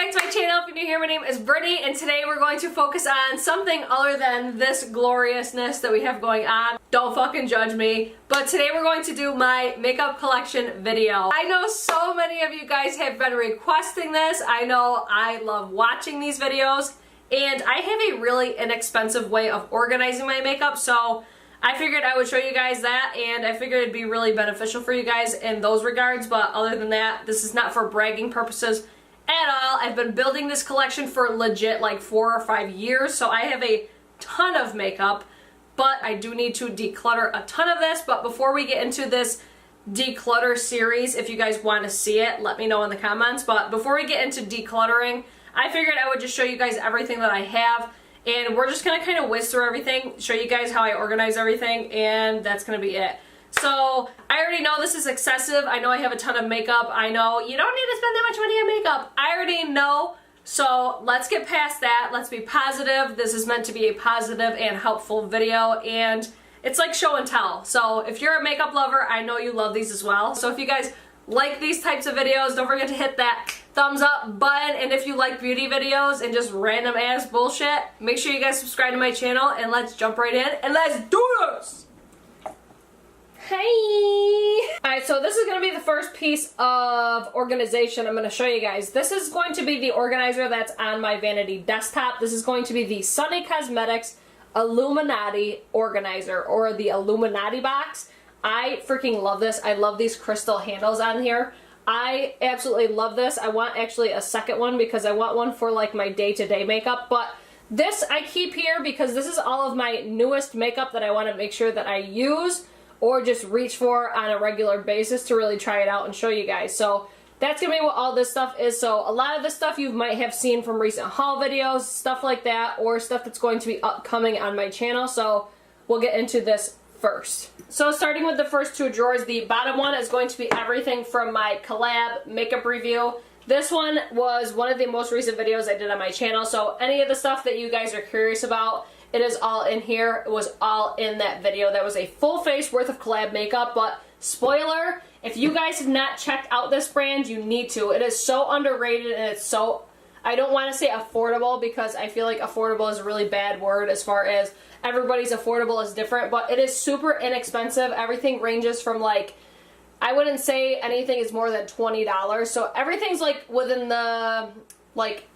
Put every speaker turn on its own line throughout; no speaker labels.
back to my channel. If you're new here, my name is Brittany, and today we're going to focus on something other than this gloriousness that we have going on. Don't fucking judge me. But today we're going to do my makeup collection video. I know so many of you guys have been requesting this. I know I love watching these videos, and I have a really inexpensive way of organizing my makeup, so I figured I would show you guys that, and I figured it'd be really beneficial for you guys in those regards. But other than that, this is not for bragging purposes at all. I've been building this collection for legit like 4 or 5 years, so I have a ton of makeup, but I do need to declutter a ton of this. But before we get into this declutter series, if you guys want to see it, let me know in the comments. But before we get into decluttering, I figured I would just show you guys everything that I have, and we're just gonna kind of whiz through everything, show you guys how I organize everything, and that's gonna be it. So, I already know this is excessive. I know I have a ton of makeup. I know you don't need to spend that much money on makeup. I already know. So, let's get past that. Let's be positive. This is meant to be a positive and helpful video, and it's like show and tell. So, if you're a makeup lover, I know you love these as well. So, if you guys like these types of videos, don't forget to hit that thumbs up button. And if you like beauty videos and just random ass bullshit, make sure you guys subscribe to my channel, and let's jump right in and let's do this! Hey! Alright, so this is going to be the first piece of organization I'm going to show you guys. This is going to be the organizer that's on my Vanity desktop. This is going to be the Sunny Cosmetics Illuminati organizer, or the Illuminati box. I freaking love this. I love these crystal handles on here. I absolutely love this. I want actually a second one because I want one for like my day-to-day makeup, but this I keep here because this is all of my newest makeup that I want to make sure that I use or just reach for on a regular basis to really try it out and show you guys. So that's gonna be what all this stuff is. So a lot of this stuff you might have seen from recent haul videos, stuff like that, or stuff that's going to be upcoming on my channel. So we'll get into this first. So starting with the first two drawers, the bottom one is going to be everything from my collab makeup review. This one was one of the most recent videos I did on my channel, so any of the stuff that you guys are curious about, it is all in here. It was all in that video. That was a full face worth of collab makeup, but spoiler, if you guys have not checked out this brand, you need to. It is so underrated, and it's so, I don't want to say affordable because I feel like affordable is a really bad word as far as everybody's affordable is different, but it is super inexpensive. Everything ranges from like, I wouldn't say anything is more than $20, so everything's like within the like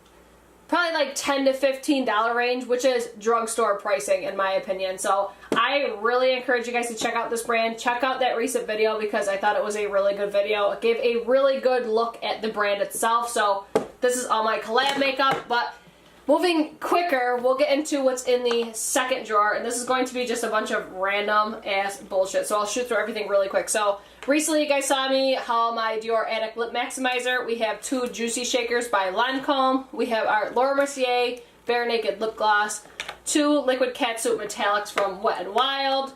probably like $10 to $15 range, which is drugstore pricing in my opinion. So I really encourage you guys to check out this brand. Check out that recent video because I thought it was a really good video. It gave a really good look at the brand itself. So this is all my collab makeup, but moving quicker, we'll get into what's in the second drawer, and this is going to be just a bunch of random ass bullshit, so I'll shoot through everything really quick. So recently you guys saw me haul my Dior Addict Lip Maximizer. We have two Juicy Shakers by Lancome. We have our Laura Mercier Bare Naked Lip Gloss, two Liquid Catsuit Metallics from Wet n Wild,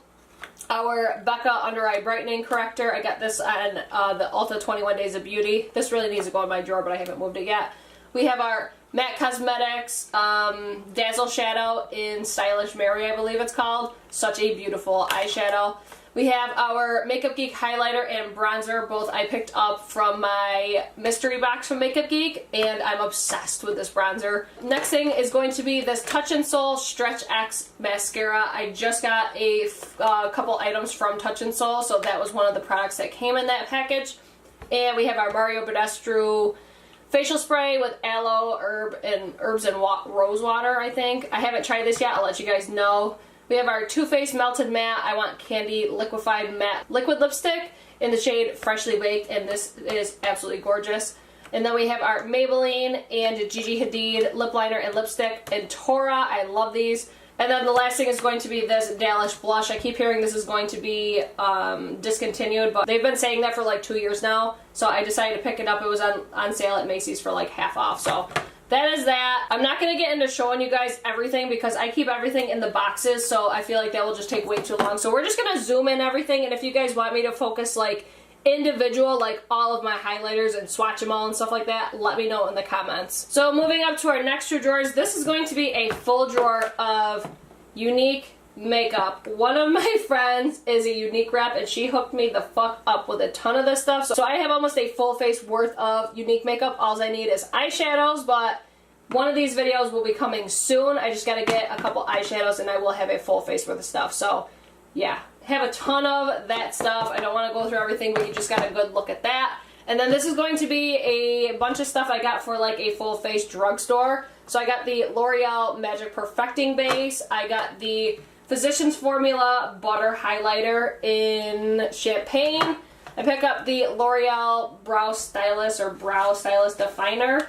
our Becca Under Eye Brightening Corrector. I got this on the Ulta 21 Days of Beauty. This really needs to go in my drawer, but I haven't moved it yet. We have our MAC Cosmetics Dazzle Shadow in Stylish Mary, I believe it's called. Such a beautiful eyeshadow. We have our Makeup Geek highlighter and bronzer. Both I picked up from my mystery box from Makeup Geek, and I'm obsessed with this bronzer. Next thing is going to be this Touch in Sol Stretch X mascara. I just got a couple items from Touch in Sol, so that was one of the products that came in that package. And we have our Mario Badescu facial spray with aloe, herbs and rose water, I think. I haven't tried this yet. I'll let you guys know. We have our Too Faced Melted Matte I Want Candy Liquefied Matte Liquid Lipstick in the shade Freshly Baked, and this is absolutely gorgeous. And then we have our Maybelline and Gigi Hadid lip liner and lipstick in Tora. I love these. And then the last thing is going to be this Dalish blush. I keep hearing this is going to be discontinued, but they've been saying that for like 2 years now. So I decided to pick it up. It was on sale at Macy's for like half off. So that is that. I'm not going to get into showing you guys everything because I keep everything in the boxes. So I feel like that will just take way too long. So we're just going to zoom in everything. And if you guys want me to focus like individual, like all of my highlighters and swatch them all and stuff like that, let me know in the comments. So moving up to our next two drawers, this is going to be a full drawer of unique makeup. One of my friends is a Unique rep and she hooked me the fuck up with a ton of this stuff. So I have almost a full face worth of Unique makeup. All I need is eyeshadows, but one of these videos will be coming soon. I just gotta get a couple eyeshadows and I will have a full face worth of stuff. So yeah, have a ton of that stuff. I don't want to go through everything, but you just got a good look at that. And then this is going to be a bunch of stuff I got for like a full face drugstore. So I got the L'Oreal Magic Perfecting Base. I got the Physicians Formula Butter Highlighter in Champagne. I pick up the L'Oreal Brow Stylist or Brow Stylist Definer.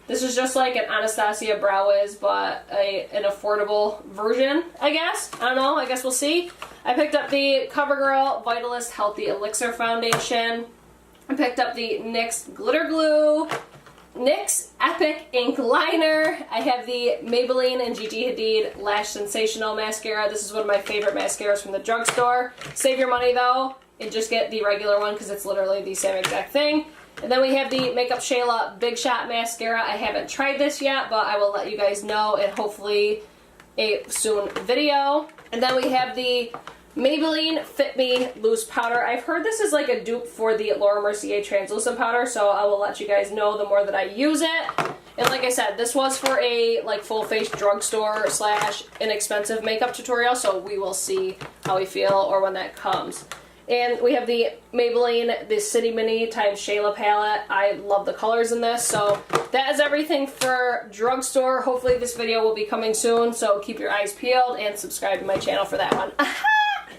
This is just like an Anastasia Brow Wiz, but an affordable version, I guess. I don't know. I guess we'll see. I picked up the CoverGirl Vitalist Healthy Elixir Foundation. I picked up the NYX Glitter Glue. NYX Epic Ink Liner. I have the Maybelline and Gigi Hadid Lash Sensational Mascara. This is one of my favorite mascaras from the drugstore. Save your money though and just get the regular one because it's literally the same exact thing. And then we have the Makeup Shayla Big Shot Mascara. I haven't tried this yet, but I will let you guys know in hopefully a soon video. And then we have the Maybelline Fit Me Loose Powder. I've heard this is like a dupe for the Laura Mercier Translucent Powder, so I will let you guys know the more that I use it. And like I said, this was for a like full face drugstore / inexpensive makeup tutorial, so we will see how we feel or when that comes. And we have the Maybelline, the City Mini times Shayla palette. I love the colors in this, so that is everything for drugstore. Hopefully this video will be coming soon, so keep your eyes peeled and subscribe to my channel for that one.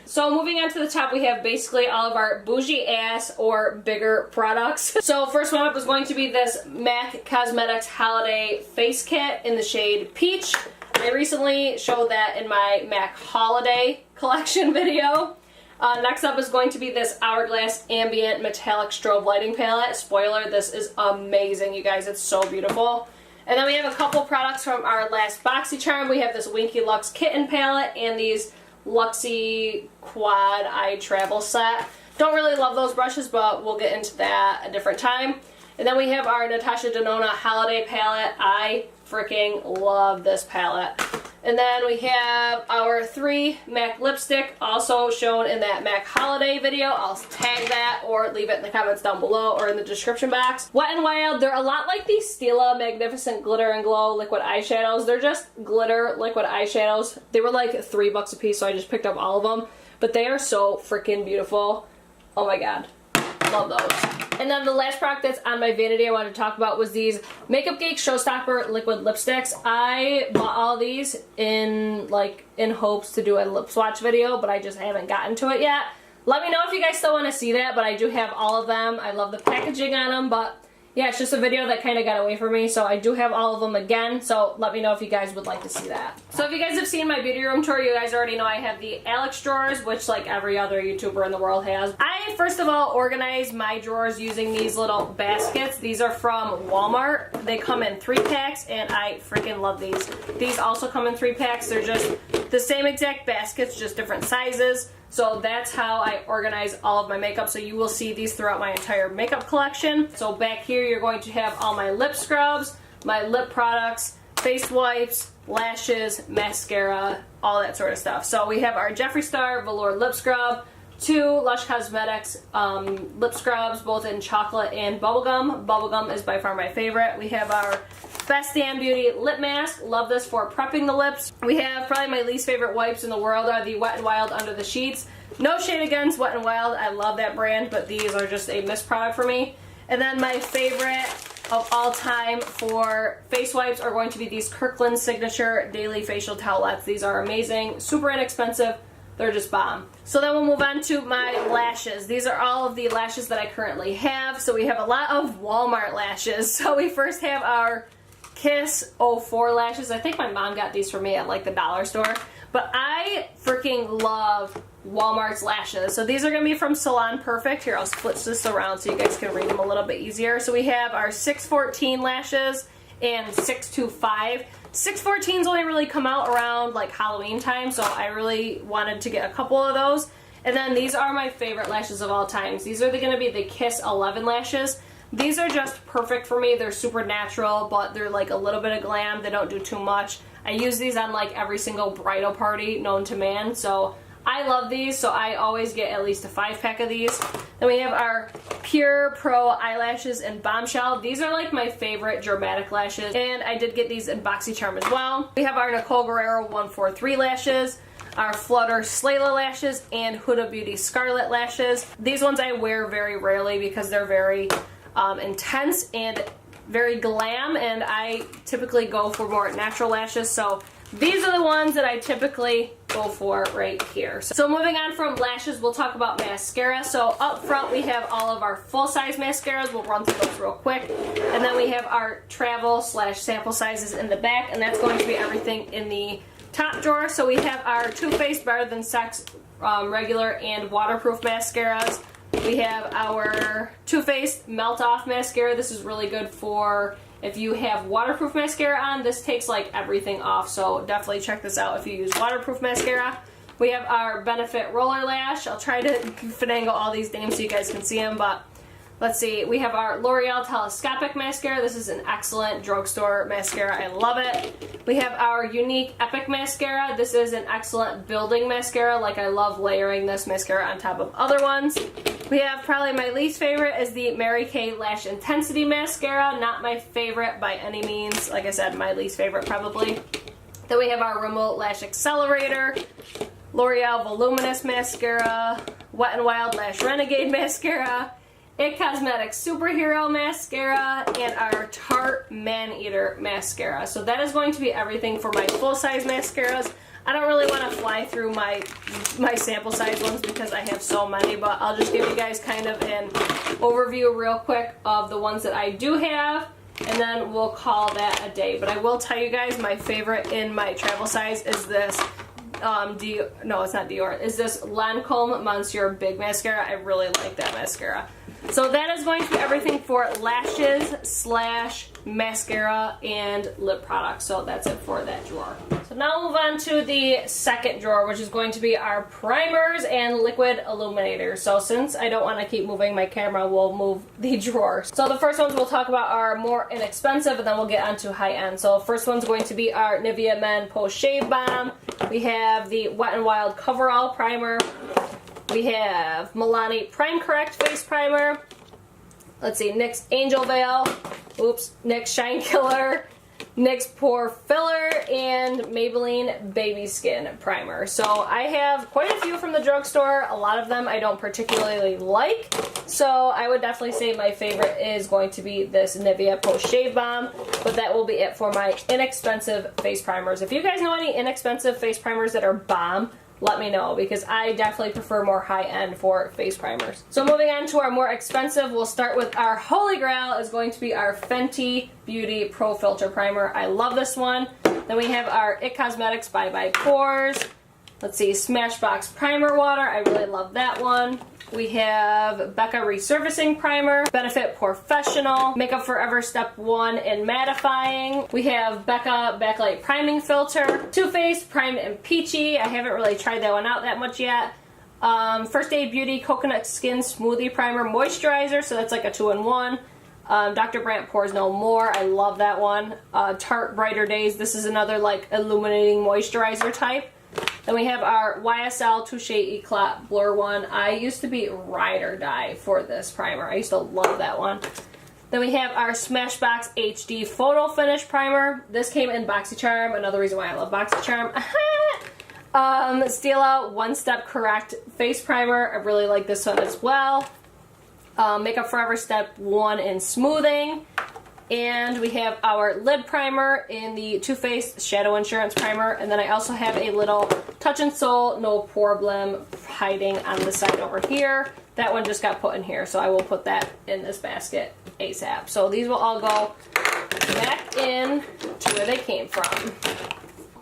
So moving on to the top, we have basically all of our bougie ass or bigger products. So first one up is going to be this MAC Cosmetics Holiday Face Kit in the shade Peach. I recently showed that in my MAC Holiday Collection video. Next up is going to be this Hourglass Ambient Metallic Strobe Lighting Palette. Spoiler, this is amazing, you guys. It's so beautiful. And then we have a couple products from our last BoxyCharm. We have this Winky Lux Kitten Palette and these Luxie Quad Eye Travel Set. Don't really love those brushes, but we'll get into that a different time. And then we have our Natasha Denona Holiday Palette. I freaking love this palette. And then we have our 3 MAC lipstick, also shown in that MAC Holiday video. I'll tag that or leave it in the comments down below or in the description box. Wet n Wild, they're a lot like the Stila Magnificent Glitter and Glow liquid eyeshadows. They're just glitter liquid eyeshadows. They were like $3 a piece, so I just picked up all of them. But they are so freaking beautiful. Oh my god. Love those. And then the last product that's on my vanity I wanted to talk about was these Makeup Geek Showstopper liquid lipsticks. I bought all these in hopes to do a lip swatch video, but I just haven't gotten to it yet. Let me know if you guys still want to see that, but I do have all of them. I love the packaging on them, but yeah, it's just a video that kind of got away from me, so I do have all of them again, so let me know if you guys would like to see that. So if you guys have seen my beauty room tour, you guys already know I have the Alex drawers, which like every other YouTuber in the world has. I, first of all, organize my drawers using these little baskets. These are from Walmart. They come in 3 packs, and I freaking love these. These also come in 3 packs. They're just the same exact baskets, just different sizes. So that's how I organize all of my makeup. So you will see these throughout my entire makeup collection. So back here you're going to have all my lip scrubs, my lip products, face wipes, lashes, mascara, all that sort of stuff. So we have our Jeffree Star Velour Lip Scrub, 2 Lush Cosmetics lip scrubs, both in chocolate and bubblegum. Bubblegum is by far my favorite. We have our Best Damn Beauty Lip Mask. Love this for prepping the lips. We have probably my least favorite wipes in the world are the Wet n Wild Under the Sheets. No shade against Wet n Wild. I love that brand, but these are just a missed product for me. And then my favorite of all time for face wipes are going to be these Kirkland Signature Daily Facial Towelettes. These are amazing, super inexpensive. They're just bomb. So then we'll move on to my lashes. These are all of the lashes that I currently have. So we have a lot of Walmart lashes. So we first have our Kiss 04 lashes. I think my mom got these for me at like the dollar store. But I freaking love Walmart's lashes. So these are going to be from Salon Perfect. Here, I'll split this around so you guys can read them a little bit easier. So we have our 614 lashes and 625. 614s only really come out around like Halloween time, so I really wanted to get a couple of those. And then these are my favorite lashes of all time. These are going to be the Kiss 11 lashes. These are just perfect for me. They're super natural, but they're like a little bit of glam. They don't do too much. I use these on like every single bridal party known to man, so I love these, so I always get at least a 5-pack of these. Then we have our Pure Pro eyelashes in Bombshell. These are like my favorite dramatic lashes, and I did get these in BoxyCharm as well. We have our Nicole Guerrero 143 lashes, our Flutter Slayla lashes, and Huda Beauty Scarlet lashes. These ones I wear very rarely because they're very intense and very glam, and I typically go for more natural lashes, so these are the ones that I typically go for right here. So moving on from lashes, we'll talk about mascara. So up front we have all of our full-size mascaras. We'll run through those real quick. And then we have our travel/sample sizes in the back, and that's going to be everything in the top drawer. So we have our Too Faced Better Than Sex regular and waterproof mascaras. We have our Too Faced Melt Off Mascara. This is really good for if you have waterproof mascara on. This takes like everything off, so definitely check this out if you use waterproof mascara. We have our Benefit Roller Lash. I'll try to finagle all these names so you guys can see them, but let's see. We have our L'Oreal Telescopic Mascara. This is an excellent drugstore mascara. I love it. We have our Unique Epic Mascara. This is an excellent building mascara. Like, I love layering this mascara on top of other ones. We have probably my least favorite is the Mary Kay Lash Intensity Mascara. Not my favorite by any means. Like I said, my least favorite probably. Then we have our Remote Lash Accelerator, L'Oreal Voluminous Mascara, Wet n Wild Lash Renegade Mascara, It Cosmetics Superhero Mascara, and our Tarte Man-Eater Mascara. So that is going to be everything for my full-size mascaras. I don't really want to fly through my sample size ones because I have so many, but I'll just give you guys kind of an overview real quick of the ones that I do have, and then we'll call that a day. But I will tell you guys my favorite in my travel size is this no, it's not Dior. Is this Lancome Monsieur Big Mascara. I really like that mascara. So that is going to be everything for lashes / mascara and lip products. So that's it for that drawer. So now we'll move on to the second drawer, which is going to be our primers and liquid illuminators. So since I don't want to keep moving my camera, we'll move the drawer. So the first ones we'll talk about are more inexpensive, and then we'll get on to high end. So first one's going to be our Nivea Men Post Shave Balm. We have the Wet n Wild Coverall Primer. We have Milani Prime Correct Face Primer. Let's see, NYX Angel Veil. Oops, NYX Shine Killer. NYX Pore Filler, and Maybelline Baby Skin Primer. So I have quite a few from the drugstore. A lot of them I don't particularly like. So I would definitely say my favorite is going to be this Nivea Post Shave Balm. But that will be it for my inexpensive face primers. If you guys know any inexpensive face primers that are bomb, let me know, because I definitely prefer more high-end for face primers. So moving on to our more expensive, we'll start with our holy grail is going to be our Fenty Beauty Pro Filter Primer. I love this one. Then we have our It Cosmetics Bye Bye Pores. Let's see, Smashbox Primer Water. I really love that one. We have Becca Resurfacing Primer, Benefit Professional, Makeup Forever Step 1 in Mattifying. We have Becca Backlight Priming Filter, Too Faced Primed and Peachy. I haven't really tried that one out that much yet. First Aid Beauty Coconut Skin Smoothie Primer Moisturizer, so that's like a 2-in-1. Dr. Brandt Pores No More. I love that one. Tarte Brighter Days. This is another like illuminating moisturizer type. Then we have our YSL Touche Eclat Blur one. I used to be ride or die for this primer. I used to love that one. Then we have our Smashbox HD Photo Finish Primer. This came in BoxyCharm. Another reason why I love BoxyCharm. Stila One Step Correct Face Primer. I really like this one as well. Makeup Forever Step 1 in Smoothing. And we have our lid primer in the Too Faced Shadow Insurance Primer. And then I also have a little Touch in Sol No Problem hiding on the side over here. That one just got put in here, so I will put that in this basket ASAP. So these will all go back in to where they came from.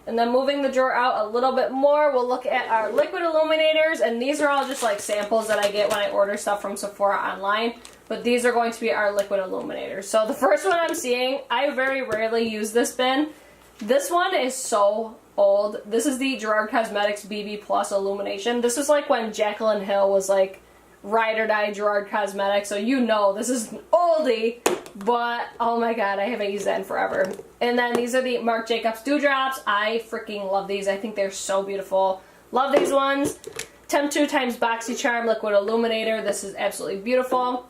And then moving the drawer out a little bit more, we'll look at our liquid illuminators. And these are all just like samples that I get when I order stuff from Sephora online. But these are going to be our liquid illuminators. So the first one I'm seeing, I very rarely use this bin. This one is so old. This is the Gerard Cosmetics BB Plus Illumination. This was like when Jaclyn Hill was like ride or die Gerard Cosmetics, so you know this is an oldie, but oh my god, I haven't used that in forever. And then these are the Marc Jacobs Dewdrops. I freaking love these. I think they're so beautiful. Love these ones. Temp 2 times BoxyCharm Liquid Illuminator. This is absolutely beautiful.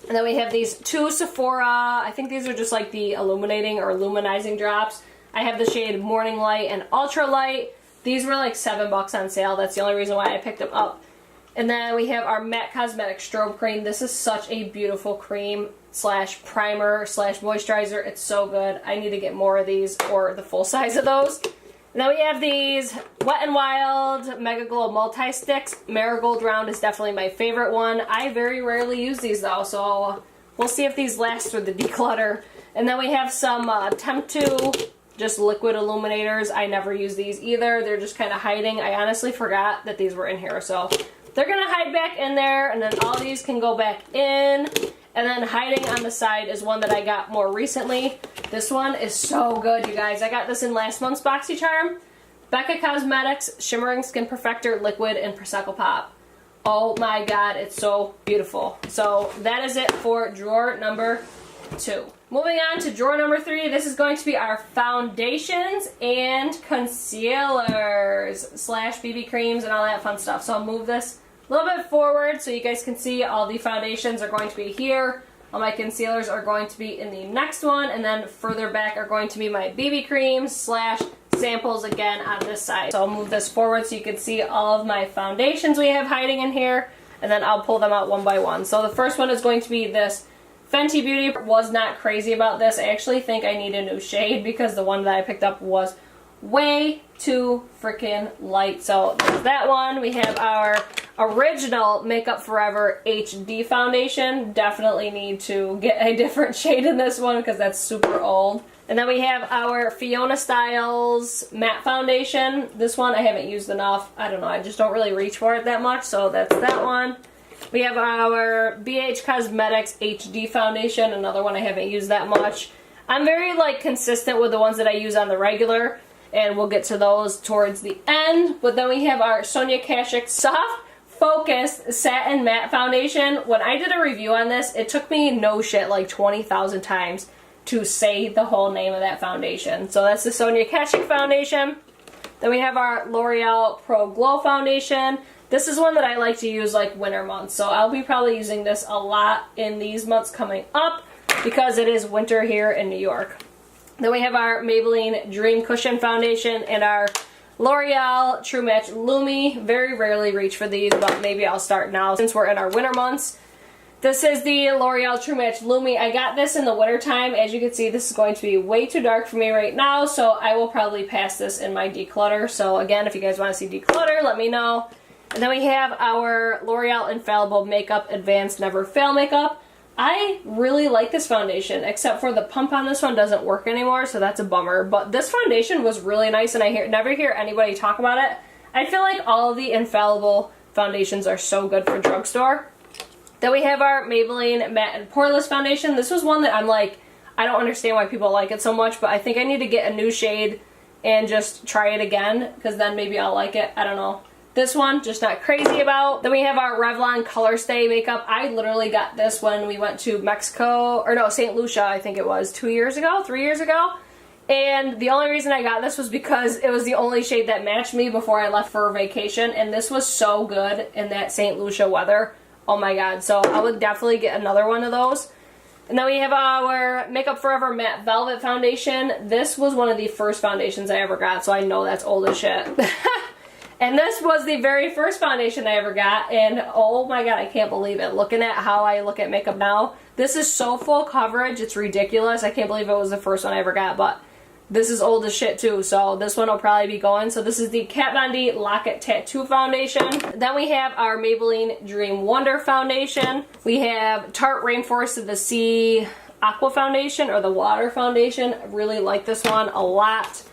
And then we have these 2 Sephora. I think these are just like the illuminating or luminizing drops. I have the shade Morning Light and Ultra Light. These were like $7 on sale. That's the only reason why I picked them up. And then we have our Matte Cosmetics Strobe Cream. This is such a beautiful cream slash primer slash moisturizer. It's so good. I need to get more of these or the full size of those. And then we have these Wet n Wild Mega Glow Multi-Sticks. Marigold Round is definitely my favorite one. I very rarely use these though, so we'll see if these last through the declutter. And then we have some Temp 2 just liquid illuminators. I never use these either. They're just kind of hiding. I honestly forgot that these were in here, so they're going to hide back in there, and then all these can go back in. And then hiding on the side is one that I got more recently. This one is so good, you guys. I got this in last month's BoxyCharm. Becca Cosmetics Shimmering Skin Perfector Liquid in Prosecco Pop. Oh my god, it's so beautiful. So that is it for drawer number 2. Moving on to drawer number 3, this is going to be our foundations and concealers slash BB creams and all that fun stuff. So I'll move this a little bit forward so you guys can see all the foundations are going to be here. All my concealers are going to be in the next one, and then further back are going to be my BB creams slash samples again on this side. So I'll move this forward so you can see all of my foundations we have hiding in here, and then I'll pull them out one by one. So the first one is going to be this Fenty Beauty. Was not crazy about this. I actually think I need a new shade because the one that I picked up was way too freaking light. So there's that one. We have our original Makeup Forever HD foundation. Definitely need to get a different shade in this one because that's super old. And then we have our Fiona Styles matte foundation. This one I haven't used enough. I don't know, I just don't really reach for it that much, so that's that one. We have our BH Cosmetics HD foundation, another one I haven't used that much. I'm very like consistent with the ones that I use on the regular, and we'll get to those towards the end. But then we have our Sonia Kashuk Soft Focus Satin Matte Foundation. When I did a review on this, it took me no shit like 20,000 times to say the whole name of that foundation. So that's the Sonia Kashuk foundation. Then we have our L'Oreal Pro Glow foundation. This is one that I like to use like winter months, so I'll be probably using this a lot in these months coming up because it is winter here in New York. Then we have our Maybelline Dream Cushion foundation and our L'Oreal True Match Lumi. Very rarely reach for these, but maybe I'll start now since we're in our winter months. This is the L'Oreal True Match Lumi. I got this in the winter time. As you can see, this is going to be way too dark for me right now, so I will probably pass this in my declutter. So again, if you guys want to see declutter, let me know. And then we have our L'Oreal Infallible Makeup Advanced Never Fail Makeup. I really like this foundation, except for the pump on this one doesn't work anymore, so that's a bummer. But this foundation was really nice, and I never hear anybody talk about it. I feel like all of the Infallible foundations are so good for drugstore. Then we have our Maybelline Matte and Poreless foundation. This was one that I'm like, I don't understand why people like it so much, but I think I need to get a new shade and just try it again, because then maybe I'll like it. I don't know. This one, just not crazy about. Then we have our Revlon Color Stay makeup. I literally got this when we went to Mexico, or no, St. Lucia, I think it was 3 years ago. And the only reason I got this was because it was the only shade that matched me before I left for vacation. And this was so good in that St. Lucia weather. Oh my god. So I would definitely get another one of those. And then we have our Makeup Forever Matte Velvet Foundation. This was one of the first foundations I ever got, so I know that's old as shit. And this was the very first foundation I ever got, and oh my god, I can't believe it. Looking at how I look at makeup now, this is so full coverage, it's ridiculous. I can't believe it was the first one I ever got, but this is old as shit too, so this one will probably be going. So this is the Kat Von D Lock-It Tattoo Foundation. Then we have our Maybelline Dream Wonder Foundation. We have Tarte Rainforest of the Sea Aqua Foundation, or the Water Foundation. I really like this one a lot.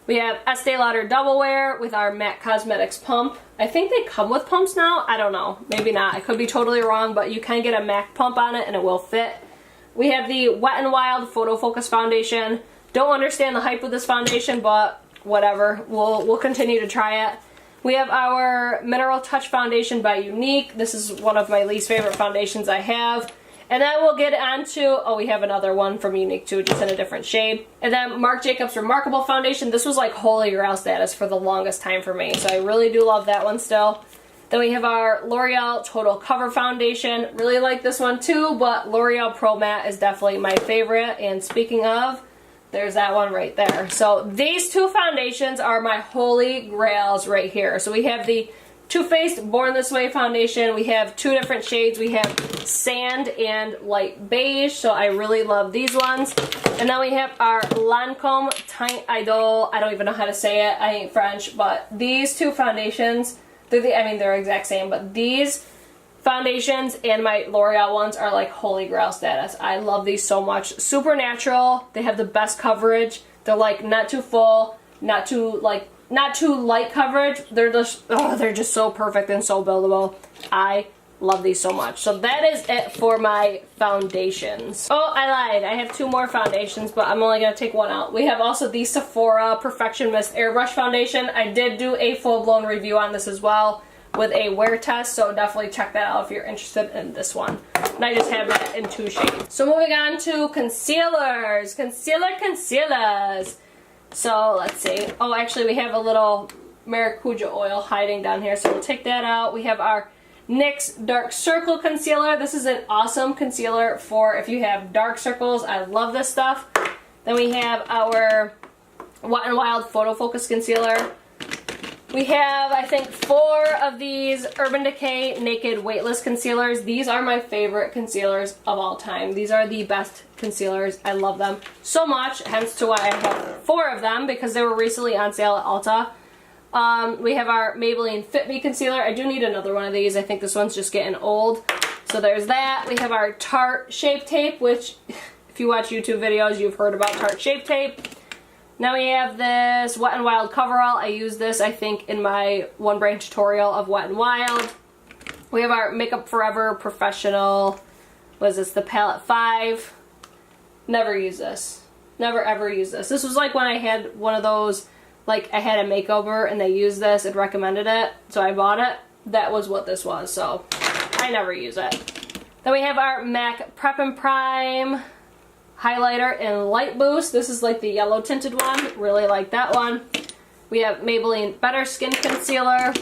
We have Estee Lauder Double Wear with our Matte Cosmetics pump. I think they come with pumps now. I don't know. Maybe not. I could be totally wrong, but you can get a MAC pump on it and it will fit. We have the Wet n Wild Photo Focus Foundation. Don't understand the hype with this foundation, but whatever. We'll continue to try it. We have our Mineral Touch Foundation by Unique. This is one of my least favorite foundations I have. And then we'll get onto, oh, we have another one from Unique too, just in a different shade. And then Marc Jacobs Remarkable Foundation. This was like holy grail status for the longest time for me, so I really do love that one still. Then we have our L'Oreal Total Cover Foundation. Really like this one too, but L'Oreal Pro Matte is definitely my favorite. And speaking of, there's that one right there. So these two foundations are my holy grails right here. So we have the Too Faced Born This Way foundation. We have two different shades. We have sand and light beige, so I really love these ones. And then we have our Lancome Teint Idol. I don't even know how to say it. I ain't French, but these two foundations, they're exact same, but these foundations and my L'Oreal ones are like holy grail status. I love these so much. Super natural. They have the best coverage. They're like not too full, not too light coverage. They're just so perfect and so buildable. I love these so much. So that is it for my foundations. Oh, I lied. I have two more foundations, but I'm only going to take one out. We have also the Sephora Perfection Mist Airbrush Foundation. I did do a full-blown review on this as well with a wear test, so definitely check that out if you're interested in this one. And I just have that in two shades. So moving on to concealers. Concealers. So let's see. Oh, actually we have a little maracuja oil hiding down here, so we'll take that out. We have our NYX Dark Circle Concealer. This is an awesome concealer for if you have dark circles. I love this stuff. Then we have our Wet n Wild Photo Focus Concealer. We have, I think, 4 of these Urban Decay Naked Weightless Concealers. These are my favorite concealers of all time. These are the best concealers. I love them so much, hence to why I have 4 of them, because they were recently on sale at Ulta. We have our Maybelline Fit Me Concealer. I do need another one of these. I think this one's just getting old. So there's that. We have our Tarte Shape Tape, which, if you watch YouTube videos, you've heard about Tarte Shape Tape. Now we have this Wet n Wild Coverall. I used this, I think, in my one brand tutorial of Wet n Wild. We have our Makeup Forever Professional. What is this? The Palette 5. Never use this. Never ever use this. This was like when I had one of those, like I had a makeover and they used this and recommended it, so I bought it. That was what this was, so I never use it. Then we have our MAC Prep and Prime highlighter in Light Boost. This is like the yellow tinted one. Really like that one. We have Maybelline Better Skin Concealer.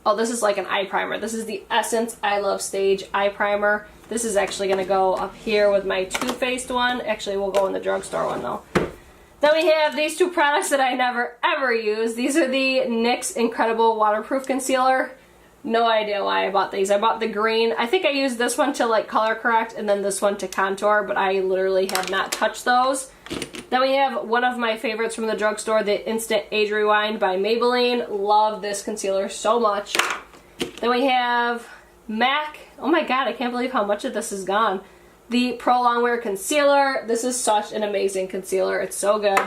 Oh, this is like an eye primer. This is the Essence I Love Stage Eye Primer. This is actually going to go up here with my Too Faced one. Actually, we'll go in the drugstore one though. Then we have these two products that I never ever use. These are the NYX Incredible Waterproof Concealer. No idea why I bought these. I bought the green. I think I used this one to like color correct and then this one to contour, but I literally have not touched those. Then we have one of my favorites from the drugstore, the Instant Age Rewind by Maybelline. Love this concealer so much. Then we have MAC. Oh my god, I can't believe how much of this is gone. The Pro Longwear Concealer. This is such an amazing concealer. It's so good.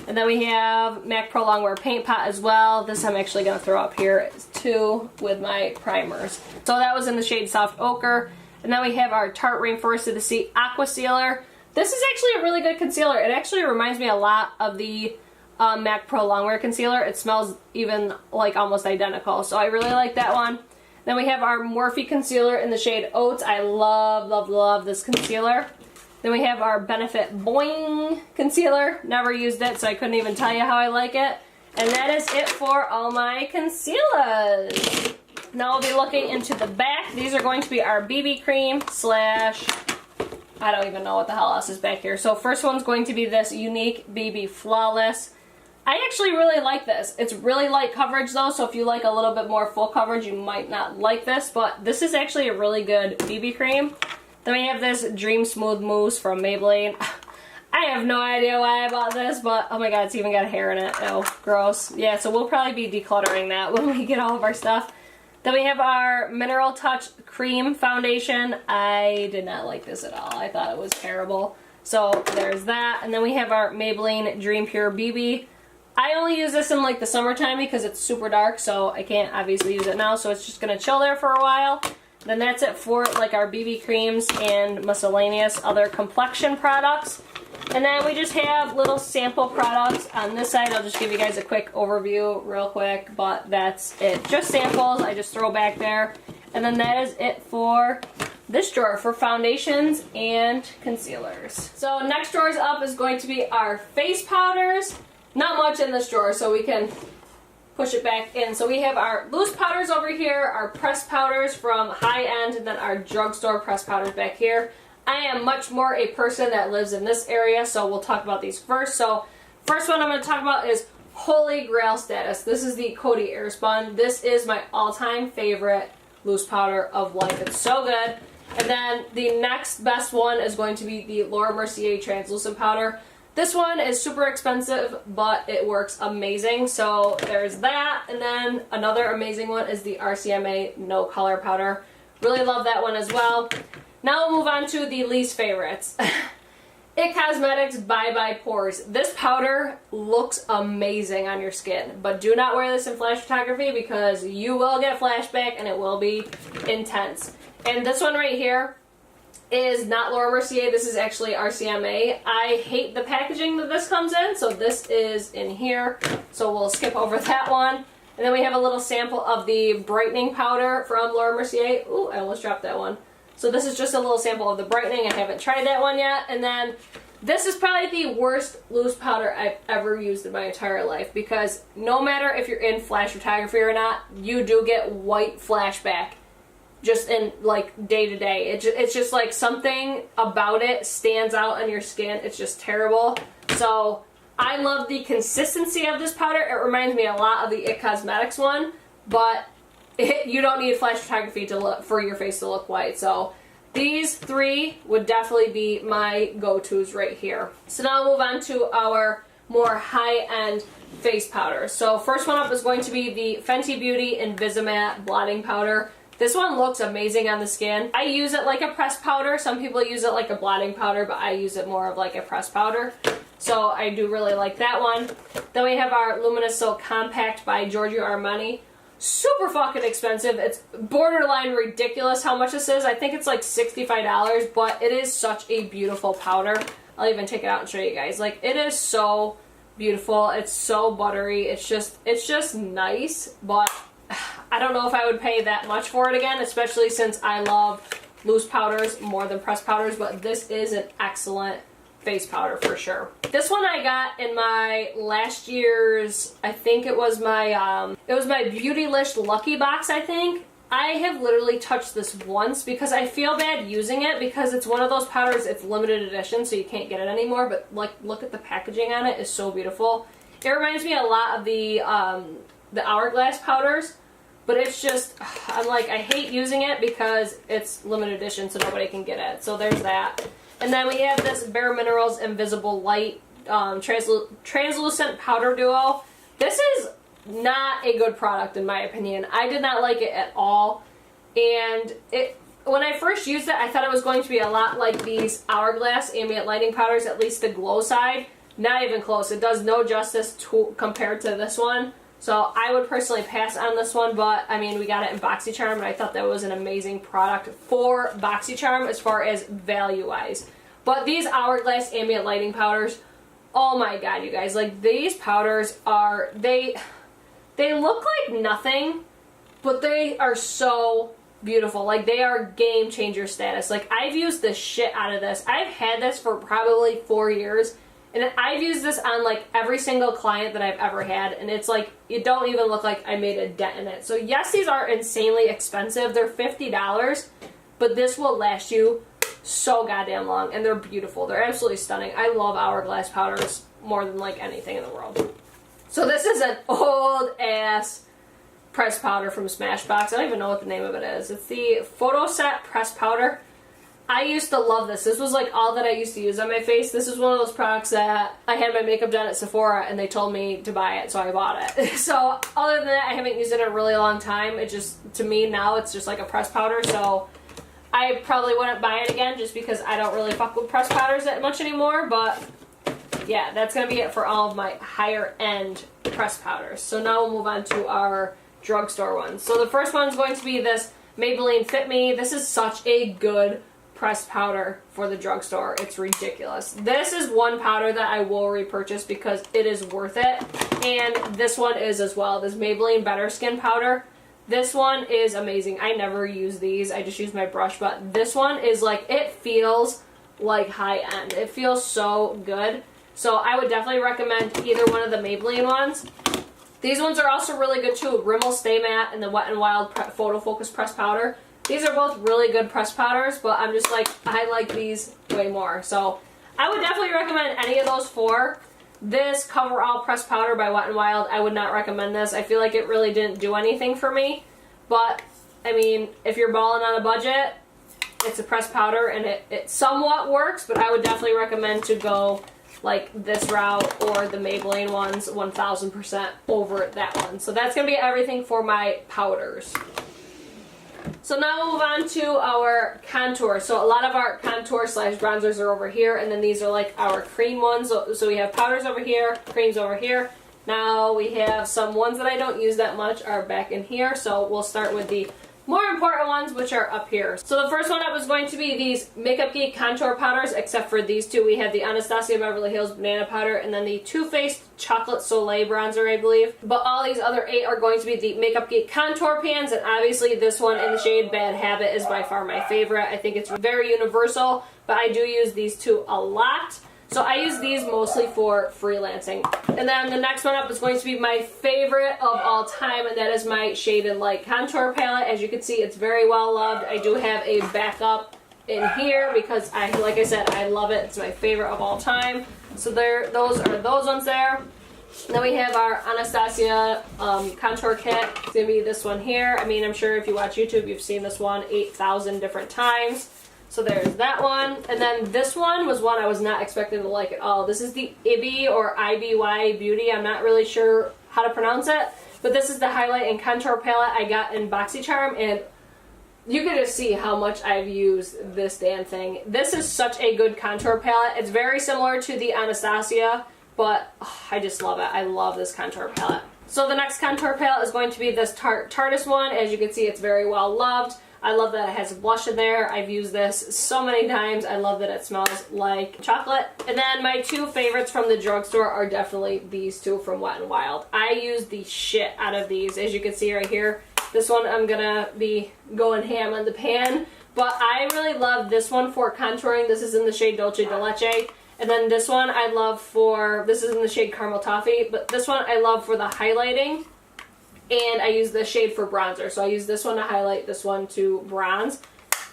And then we have MAC Pro Longwear Paint Pot as well. This I'm actually going to throw up here too with my primers. So that was in the shade Soft Ochre. And then we have our Tarte Rainforest of the Sea Aqua Sealer. This is actually a really good concealer. It actually reminds me a lot of the MAC Pro Longwear Concealer. It smells even like almost identical. So I really like that one. Then we have our Morphe Concealer in the shade Oats. I love, love, love this concealer. Then we have our Benefit Boing Concealer. Never used it, so I couldn't even tell you how I like it. And that is it for all my concealers. Now I'll be looking into the back. These are going to be our BB cream slash, I don't even know what the hell else is back here. So first one's going to be this Unique BB Flawless. I actually really like this. It's really light coverage though, so if you like a little bit more full coverage, you might not like this, but this is actually a really good BB cream. Then we have this Dream Smooth Mousse from Maybelline. I have no idea why I bought this, but oh my god, it's even got hair in it. Oh, gross. Yeah, so we'll probably be decluttering that when we get all of our stuff. Then we have our Mineral Touch Cream Foundation. I did not like this at all. I thought it was terrible. So there's that. And then we have our Maybelline Dream Pure BB. I only use this in like the summertime because it's super dark, so I can't obviously use it now, so it's just going to chill there for a while. Then that's it for like our BB creams and miscellaneous other complexion products. And then we just have little sample products. On this side, I'll just give you guys a quick overview real quick, but that's it. Just samples, I just throw back there. And then that is it for this drawer for foundations and concealers. So next drawers up is going to be our face powders. Not much in this drawer, so we can push it back in. So we have our loose powders over here, our pressed powders from high end, and then our drugstore pressed powders back here. I am much more a person that lives in this area, so we'll talk about these first. So first one I'm going to talk about is Holy Grail status. This is the Coty Airspun. This is my all-time favorite loose powder of life. It's so good. And then the next best one is going to be the Laura Mercier translucent powder. This one is super expensive, but it works amazing. So there's that. And then another amazing one is the RCMA No Color powder. Really love that one as well. Now we'll move on to the least favorites. IT Cosmetics Bye Bye Pores. This powder looks amazing on your skin, but do not wear this in flash photography because you will get flashback and it will be intense. And this one right here is not Laura Mercier. This is actually RCMA. I hate the packaging that this comes in, so this is in here. So we'll skip over that one. And then we have a little sample of the brightening powder from Laura Mercier. Ooh, I almost dropped that one. So this is just a little sample of the brightening. I haven't tried that one yet. And then this is probably the worst loose powder I've ever used in my entire life, because no matter if you're in flash photography or not, you do get white flashback just in like day to day. It's just like something about it stands out on your skin. It's just terrible. So I love the consistency of this powder. It reminds me a lot of the IT Cosmetics one, but you don't need flash photography to look for your face to look white. So these three would definitely be my go-tos right here. So now we'll move on to our more high-end face powder. So first one up is going to be the Fenty Beauty Invisimatte Blotting Powder. This one looks amazing on the skin. I use it like a pressed powder. Some people use it like a blotting powder, but I use it more of like a pressed powder. So I do really like that one. Then we have our Luminous Silk Compact by Giorgio Armani. Super fucking expensive. It's borderline ridiculous how much this is. I think it's like $65, but it is such a beautiful powder. I'll even take it out and show you guys. Like, it is so beautiful. It's so buttery. It's just nice, but I don't know if I would pay that much for it again, especially since I love loose powders more than pressed powders, but this is an excellent face powder for sure. This one I got in my last year's, I think it was my Beautylish Lucky Box, I think. I have literally touched this once because I feel bad using it because it's one of those powders, it's limited edition, so you can't get it anymore, but like, look at the packaging on it, it's so beautiful. It reminds me a lot of the Hourglass powders, but it's just, I'm like, I hate using it because it's limited edition, so nobody can get it. So there's that. And then we have this Bare Minerals Invisible Light Translucent Powder Duo. This is not a good product in my opinion. I did not like it at all. And when I first used it, I thought it was going to be a lot like these Hourglass Ambient Lighting Powders, at least the glow side. Not even close. It does no justice compared to this one. So I would personally pass on this one, but I mean, we got it in BoxyCharm, and I thought that was an amazing product for BoxyCharm as far as value-wise. But these Hourglass Ambient Lighting Powders, oh my god, you guys, like, these powders are, they look like nothing, but they are so beautiful. Like, they are game changer status. Like, I've used the shit out of this. I've had this for probably 4 years. And I've used this on like every single client that I've ever had, and it's like, it don't even look like I made a dent in it. So yes, these are insanely expensive. They're $50, but this will last you so goddamn long, and they're beautiful. They're absolutely stunning. I love Hourglass powders more than like anything in the world. So this is an old ass pressed powder from Smashbox. I don't even know what the name of it is. It's the Photo Set Pressed Powder. I used to love this. This was like all that I used to use on my face. This is one of those products that I had my makeup done at Sephora and they told me to buy it, so I bought it. So other than that, I haven't used it in a really long time. It just, to me now, it's just like a pressed powder, so I probably wouldn't buy it again just because I don't really fuck with pressed powders that much anymore. But yeah, that's going to be it for all of my higher end pressed powders. So now we'll move on to our drugstore ones. So the first one's going to be this Maybelline Fit Me. This is such a good pressed powder for the drugstore. It's ridiculous. This is one powder that I will repurchase because it is worth it. And this one is as well. This Maybelline Better Skin powder. This one is amazing. I never use these. I just use my brush. But this one is like, it feels like high end. It feels so good. So I would definitely recommend either one of the Maybelline ones. These ones are also really good too. Rimmel Stay Matte and the Wet n Wild Photo Focus Pressed Powder. These are both really good pressed powders, but I'm just like, I like these way more. So I would definitely recommend any of those four. This Cover All Pressed Powder by Wet n Wild, I would not recommend this. I feel like it really didn't do anything for me. But, I mean, if you're balling on a budget, it's a pressed powder and it somewhat works, but I would definitely recommend to go like this route or the Maybelline ones 1000% over that one. So that's going to be everything for my powders. So now we'll move on to our contour. So a lot of our contour slash bronzers are over here, and then these are like our cream ones. So we have powders over here, creams over here. Now we have some ones that I don't use that much are back in here. So we'll start with the more important ones, which are up here. So the first one up is going to be these Makeup Geek contour powders, except for these two. We have the Anastasia Beverly Hills Banana Powder and then the Too Faced Chocolate Soleil Bronzer, I believe. But all these other 8 are going to be the Makeup Geek contour pans, and obviously this one in the shade Bad Habit is by far my favorite. I think it's very universal, but I do use these two a lot. So I use these mostly for freelancing. And then the next one up is going to be my favorite of all time, and that is my Shade and Light contour palette. As you can see, it's very well loved. I do have a backup in here because like I said, I love it. It's my favorite of all time. So those are those ones there. And then we have our Anastasia contour kit. It's going to be this one here. I mean, I'm sure if you watch YouTube, you've seen this one 8,000 different times. So there's that one. And then this one was one I was not expecting to like at all. This is the Ibi or IBY Beauty. I'm not really sure how to pronounce it. But this is the highlight and contour palette I got in BoxyCharm. And you can just see how much I've used this damn thing. This is such a good contour palette. It's very similar to the Anastasia, but I just love it. I love this contour palette. So the next contour palette is going to be this Tarte's one. As you can see, it's very well loved. I love that it has a blush in there. I've used this so many times. I love that it smells like chocolate. And then my two favorites from the drugstore are definitely these two from Wet n Wild. I use the shit out of these. As you can see right here, this one I'm gonna be going ham on the pan. But I really love this one for contouring. This is in the shade Dolce de Leche. And then this one I love for, this is in the shade Caramel Toffee. But this one I love for the highlighting. And I use this shade for bronzer. So I use this one to highlight, this one to bronze.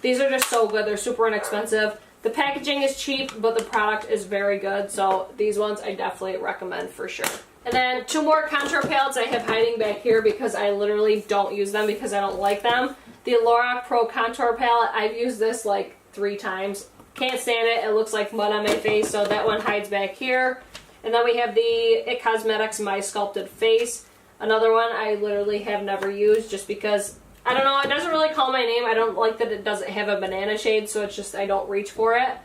These are just so good. They're super inexpensive. The packaging is cheap, but the product is very good. So these ones I definitely recommend for sure. And then two more contour palettes I have hiding back here because I literally don't use them because I don't like them. The Lorac Pro Contour Palette. I've used this like 3 times. Can't stand it. It looks like mud on my face. So that one hides back here. And then we have the It Cosmetics My Sculpted Face. Another one I literally have never used just because, I don't know, it doesn't really call my name. I don't like that it doesn't have a banana shade, so it's just I don't reach for it.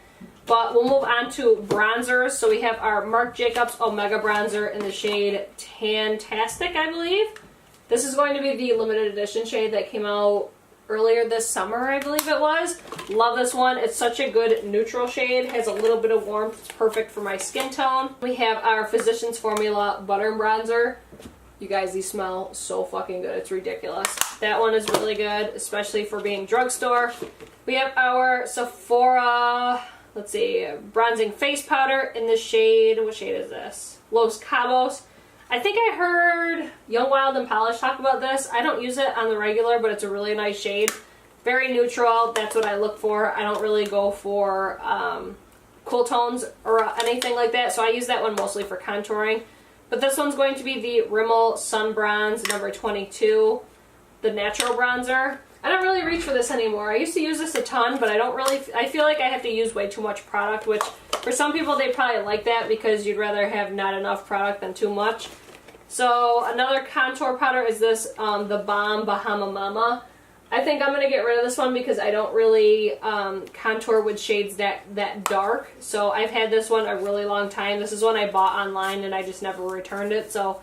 But we'll move on to bronzers. So we have our Marc Jacobs Omega Bronzer in the shade Tantastic, I believe. This is going to be the limited edition shade that came out earlier this summer, I believe it was. Love this one. It's such a good neutral shade. Has a little bit of warmth. It's perfect for my skin tone. We have our Physicians Formula Butter Bronzer. You guys, these smell so fucking good. It's ridiculous. That one is really good, especially for being drugstore. We have our Sephora, let's see, bronzing face powder in the shade, what shade is this? Los Cabos. I think I heard Young, Wild, and Polish talk about this. I don't use it on the regular, but it's a really nice shade. Very neutral. That's what I look for. I don't really go for cool tones or anything like that, so I use that one mostly for contouring. But this one's going to be the Rimmel Sun Bronze number 22, the natural bronzer. I don't really reach for this anymore. I used to use this a ton, but I feel like I have to use way too much product, which for some people they probably like that because you'd rather have not enough product than too much. So another contour powder is this, the Balm Bahama Mama. I think I'm going to get rid of this one because I don't really contour with shades that dark. So I've had this one a really long time. This is one I bought online and I just never returned it. So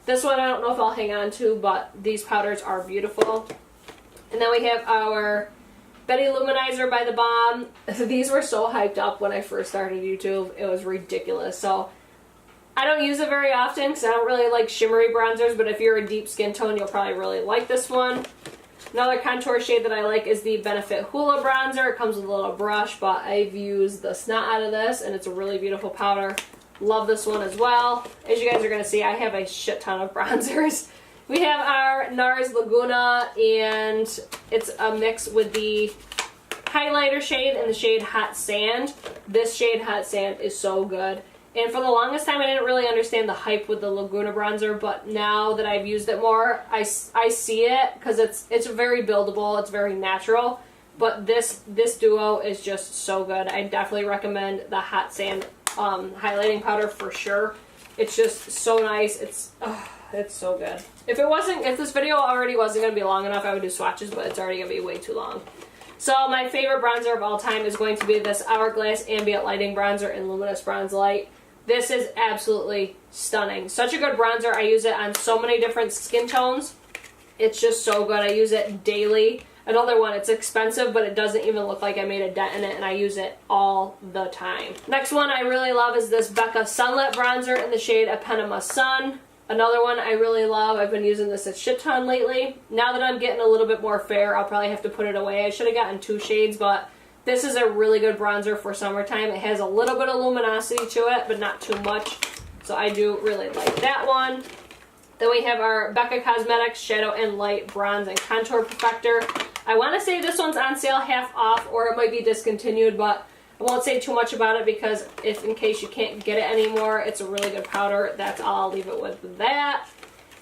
this one I don't know if I'll hang on to, but these powders are beautiful. And then we have our Betty Luminizer by The Balm. These were so hyped up when I first started YouTube. It was ridiculous. So I don't use it very often because I don't really like shimmery bronzers, but if you're a deep skin tone, you'll probably really like this one. Another contour shade that I like is the Benefit Hula Bronzer. It comes with a little brush, but I've used the snot out of this, and it's a really beautiful powder. Love this one as well. As you guys are going to see, I have a shit ton of bronzers. We have our NARS Laguna, and it's a mix with the highlighter shade and the shade Hot Sand. This shade Hot Sand is so good. And for the longest time, I didn't really understand the hype with the Laguna bronzer, but now that I've used it more, I see it because it's very buildable, it's very natural. But this duo is just so good. I definitely recommend the Hot Sand highlighting powder for sure. It's just so nice. It's so good. If this video already wasn't going to be long enough, I would do swatches, but it's already going to be way too long. So my favorite bronzer of all time is going to be this Hourglass Ambient Lighting Bronzer in Luminous Bronze Light. This is absolutely stunning. Such a good bronzer. I use it on so many different skin tones. It's just so good. I use it daily. Another one, it's expensive, but it doesn't even look like I made a dent in it, and I use it all the time. Next one I really love is this Becca Sunlit Bronzer in the shade Eponymous Sun. Another one I really love. I've been using this a shit ton lately. Now that I'm getting a little bit more fair, I'll probably have to put it away. I should have gotten 2 shades, but this is a really good bronzer for summertime. It has a little bit of luminosity to it, but not too much. So I do really like that one. Then we have our Becca Cosmetics Shadow and Light Bronze and Contour Perfector. I want to say this one's on sale half off, or it might be discontinued, but I won't say too much about it because in case you can't get it anymore, it's a really good powder. That's all I'll leave it with that.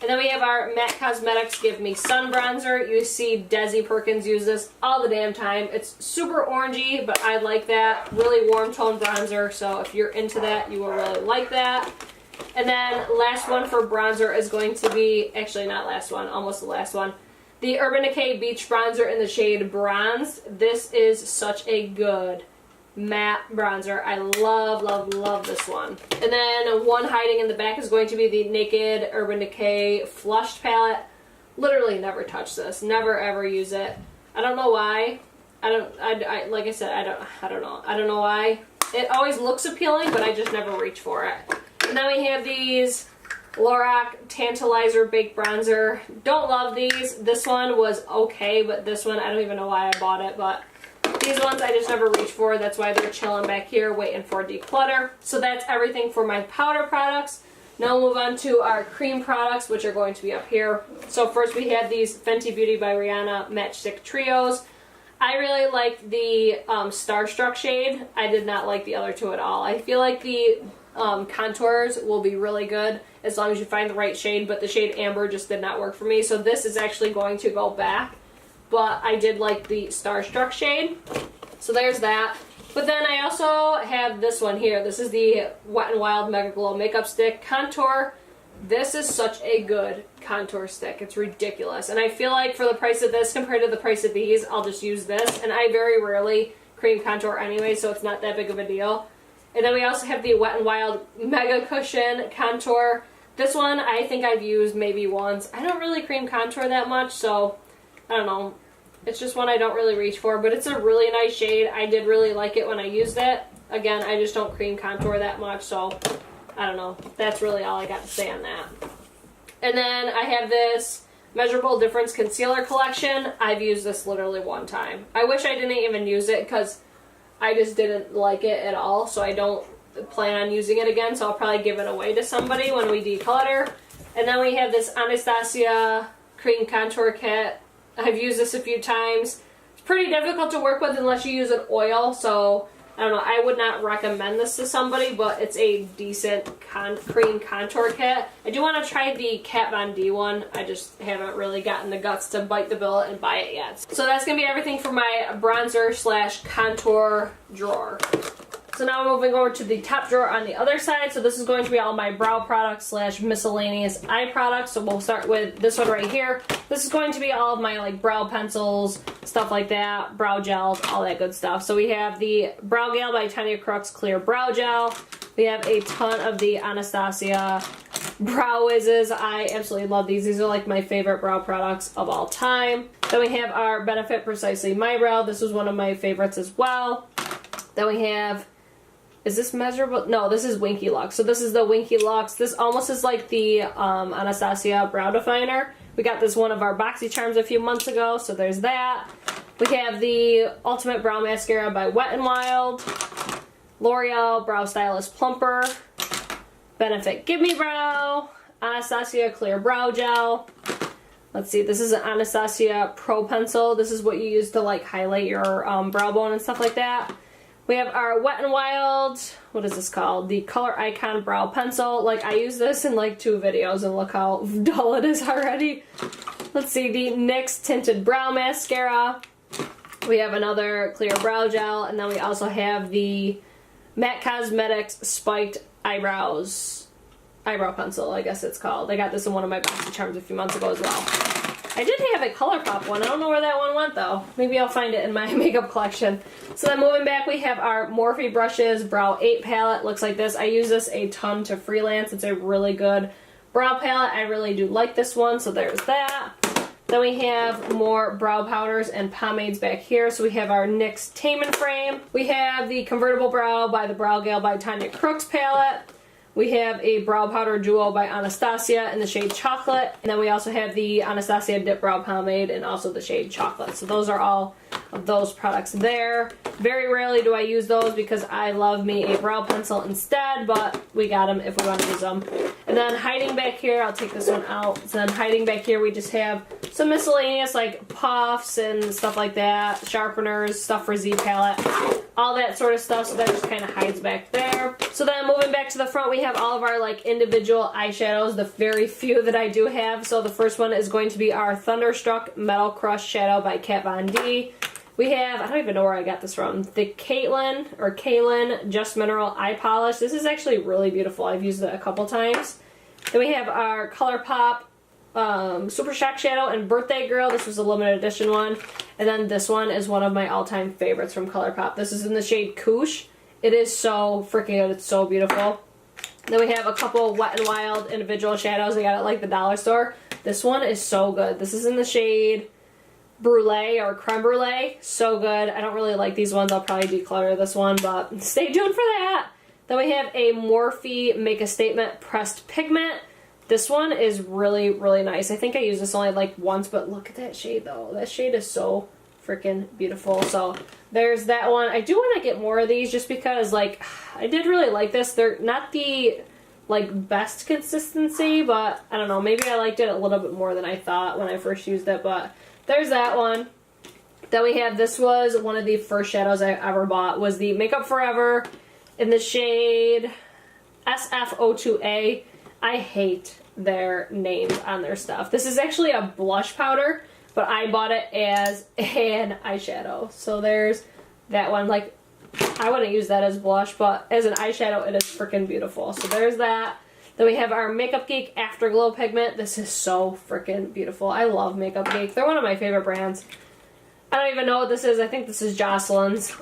And then we have our MAC Cosmetics Give Me Sun Bronzer. You see Desi Perkins use this all the damn time. It's super orangey, but I like that. Really warm tone bronzer, so if you're into that, you will really like that. And then last one for bronzer is going to be, actually not last one, almost the last one, the Urban Decay Beach Bronzer in the shade Bronze. This is such a good matte bronzer. I love, love, love this one. And then one hiding in the back is going to be the Naked Urban Decay Flushed Palette. Literally never touch this. Never ever use it. I don't know why. Like I said, I don't know. I don't know why. It always looks appealing, but I just never reach for it. And then we have these Lorac Tantalizer Baked Bronzer. Don't love these. This one was okay, but this one, I don't even know why I bought it, but these ones I just never reach for. That's why they're chilling back here waiting for declutter. So that's everything for my powder products. Now we'll move on to our cream products, which are going to be up here. So first we have these Fenty Beauty by Rihanna Matchstick Trios. I really like the Starstruck shade. I did not like the other two at all. I feel like the contours will be really good as long as you find the right shade, but the shade Amber just did not work for me. So this is actually going to go back. But I did like the Starstruck shade. So there's that. But then I also have this one here. This is the Wet n Wild Mega Glow Makeup Stick Contour. This is such a good contour stick. It's ridiculous. And I feel like for the price of this compared to the price of these, I'll just use this. And I very rarely cream contour anyway, so it's not that big of a deal. And then we also have the Wet n Wild Mega Cushion Contour. This one I think I've used maybe once. I don't really cream contour that much, so I don't know. It's just one I don't really reach for, but it's a really nice shade. I did really like it when I used it. Again, I just don't cream contour that much, so I don't know. That's really all I got to say on that. And then I have this Measurable Difference Concealer Collection. I've used this literally one time. I wish I didn't even use it because I just didn't like it at all, so I don't plan on using it again, so I'll probably give it away to somebody when we declutter. And then we have this Anastasia Cream Contour Kit. I've used this a few times. It's pretty difficult to work with unless you use an oil, so I don't know. I would not recommend this to somebody, but it's a decent cream contour kit. I do want to try the Kat Von D one. I just haven't really gotten the guts to bite the bullet and buy it yet. So that's going to be everything for my bronzer slash contour drawer. So now I'm moving over to the top drawer on the other side. So this is going to be all my brow products slash miscellaneous eye products. So we'll start with this one right here. This is going to be all of my like brow pencils, stuff like that, brow gels, all that good stuff. So we have the Brow Gel by Tanya Crooks Clear Brow Gel. We have a ton of the Anastasia Brow Wizzes. I absolutely love these. These are like my favorite brow products of all time. Then we have our Benefit Precisely My Brow. This was one of my favorites as well. Then we have, is this Measurable? No, this is Winky Lux. So this is the Winky Lux. This almost is like the Anastasia Brow Definer. We got this one of our BoxyCharms a few months ago, so there's that. We have the Ultimate Brow Mascara by Wet n Wild. L'Oreal Brow Stylist Plumper. Benefit Give Me Brow. Anastasia Clear Brow Gel. Let's see, this is an Anastasia Pro Pencil. This is what you use to like highlight your brow bone and stuff like that. We have our Wet n Wild, what is this called? The Color Icon Brow Pencil. Like, I use this in like 2 videos and look how dull it is already. Let's see, the NYX Tinted Brow Mascara. We have another clear brow gel, and then we also have the MAC Cosmetics Spiked Eyebrow Pencil, I guess it's called. I got this in one of my BoxyCharms a few months ago as well. I did have a ColourPop one. I don't know where that one went though. Maybe I'll find it in my makeup collection. So then moving back, we have our Morphe Brushes Brow 8 palette. Looks like this. I use this a ton to freelance. It's a really good brow palette. I really do like this one, so there's that. Then we have more brow powders and pomades back here. So we have our NYX Tame and Frame. We have the Convertible Brow by the Brow Gale by Tanya Crooks palette. We have a brow powder duo by Anastasia in the shade Chocolate. And then we also have the Anastasia Dip Brow Pomade and also the shade Chocolate. So those are all of those products there. Very rarely do I use those because I love me a brow pencil instead, but we got them if we want to use them. And then hiding back here, I'll take this one out. So then hiding back here, we just have some miscellaneous like puffs and stuff like that, sharpeners, stuff for Z palette, all that sort of stuff. So that just kind of hides back there. So then moving back to the front, we have all of our like individual eyeshadows, the very few that I do have. So the first one is going to be our Thunderstruck Metal Crush Shadow by Kat Von D. We have, I don't even know where I got this from, the Kaylin Just Mineral Eye Polish. This is actually really beautiful. I've used it a couple times. Then we have our ColourPop Super Shock Shadow and Birthday Girl. This was a limited edition one. And then this one is one of my all-time favorites from ColourPop. This is in the shade Koosh. It is so freaking good. It's so beautiful. Then we have a couple Wet n Wild individual shadows. I got it at like the dollar store. This one is so good. This is in the shade Brulee or Creme Brulee. So good. I don't really like these ones. I'll probably declutter this one, but stay tuned for that. Then we have a Morphe Make a Statement Pressed Pigment. This one is really, really nice. I think I used this only like once, but look at that shade though. That shade is so freaking beautiful. So there's that one. I do want to get more of these just because like I did really like this. They're not the like best consistency, but I don't know. Maybe I liked it a little bit more than I thought when I first used it, but there's that one. Then we have, this was one of the first shadows I ever bought, was the Makeup Forever in the shade SF02A. I hate their names on their stuff. This is actually a blush powder, but I bought it as an eyeshadow. So there's that one. Like, I wouldn't use that as blush, but as an eyeshadow, it is freaking beautiful. So there's that. Then we have our Makeup Geek Afterglow Pigment. This is so freaking beautiful. I love Makeup Geek. They're one of my favorite brands. I don't even know what this is. I think this is Jocelyn's.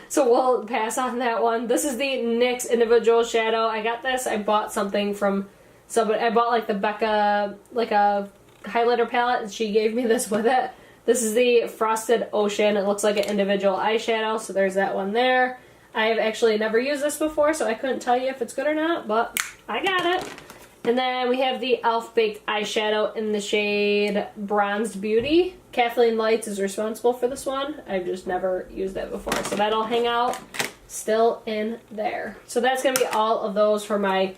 So we'll pass on that one. This is the NYX Individual Shadow. I got this. I bought something from somebody. I bought like the Becca, like a highlighter palette, and she gave me this with it. This is the Frosted Ocean. It looks like an individual eyeshadow. So there's that one there. I have actually never used this before, so I couldn't tell you if it's good or not, but I got it. And then we have the e.l.f. Baked Eyeshadow in the shade Bronzed Beauty. Kathleen Lights is responsible for this one. I've just never used it before, so that'll hang out still in there. So that's going to be all of those for my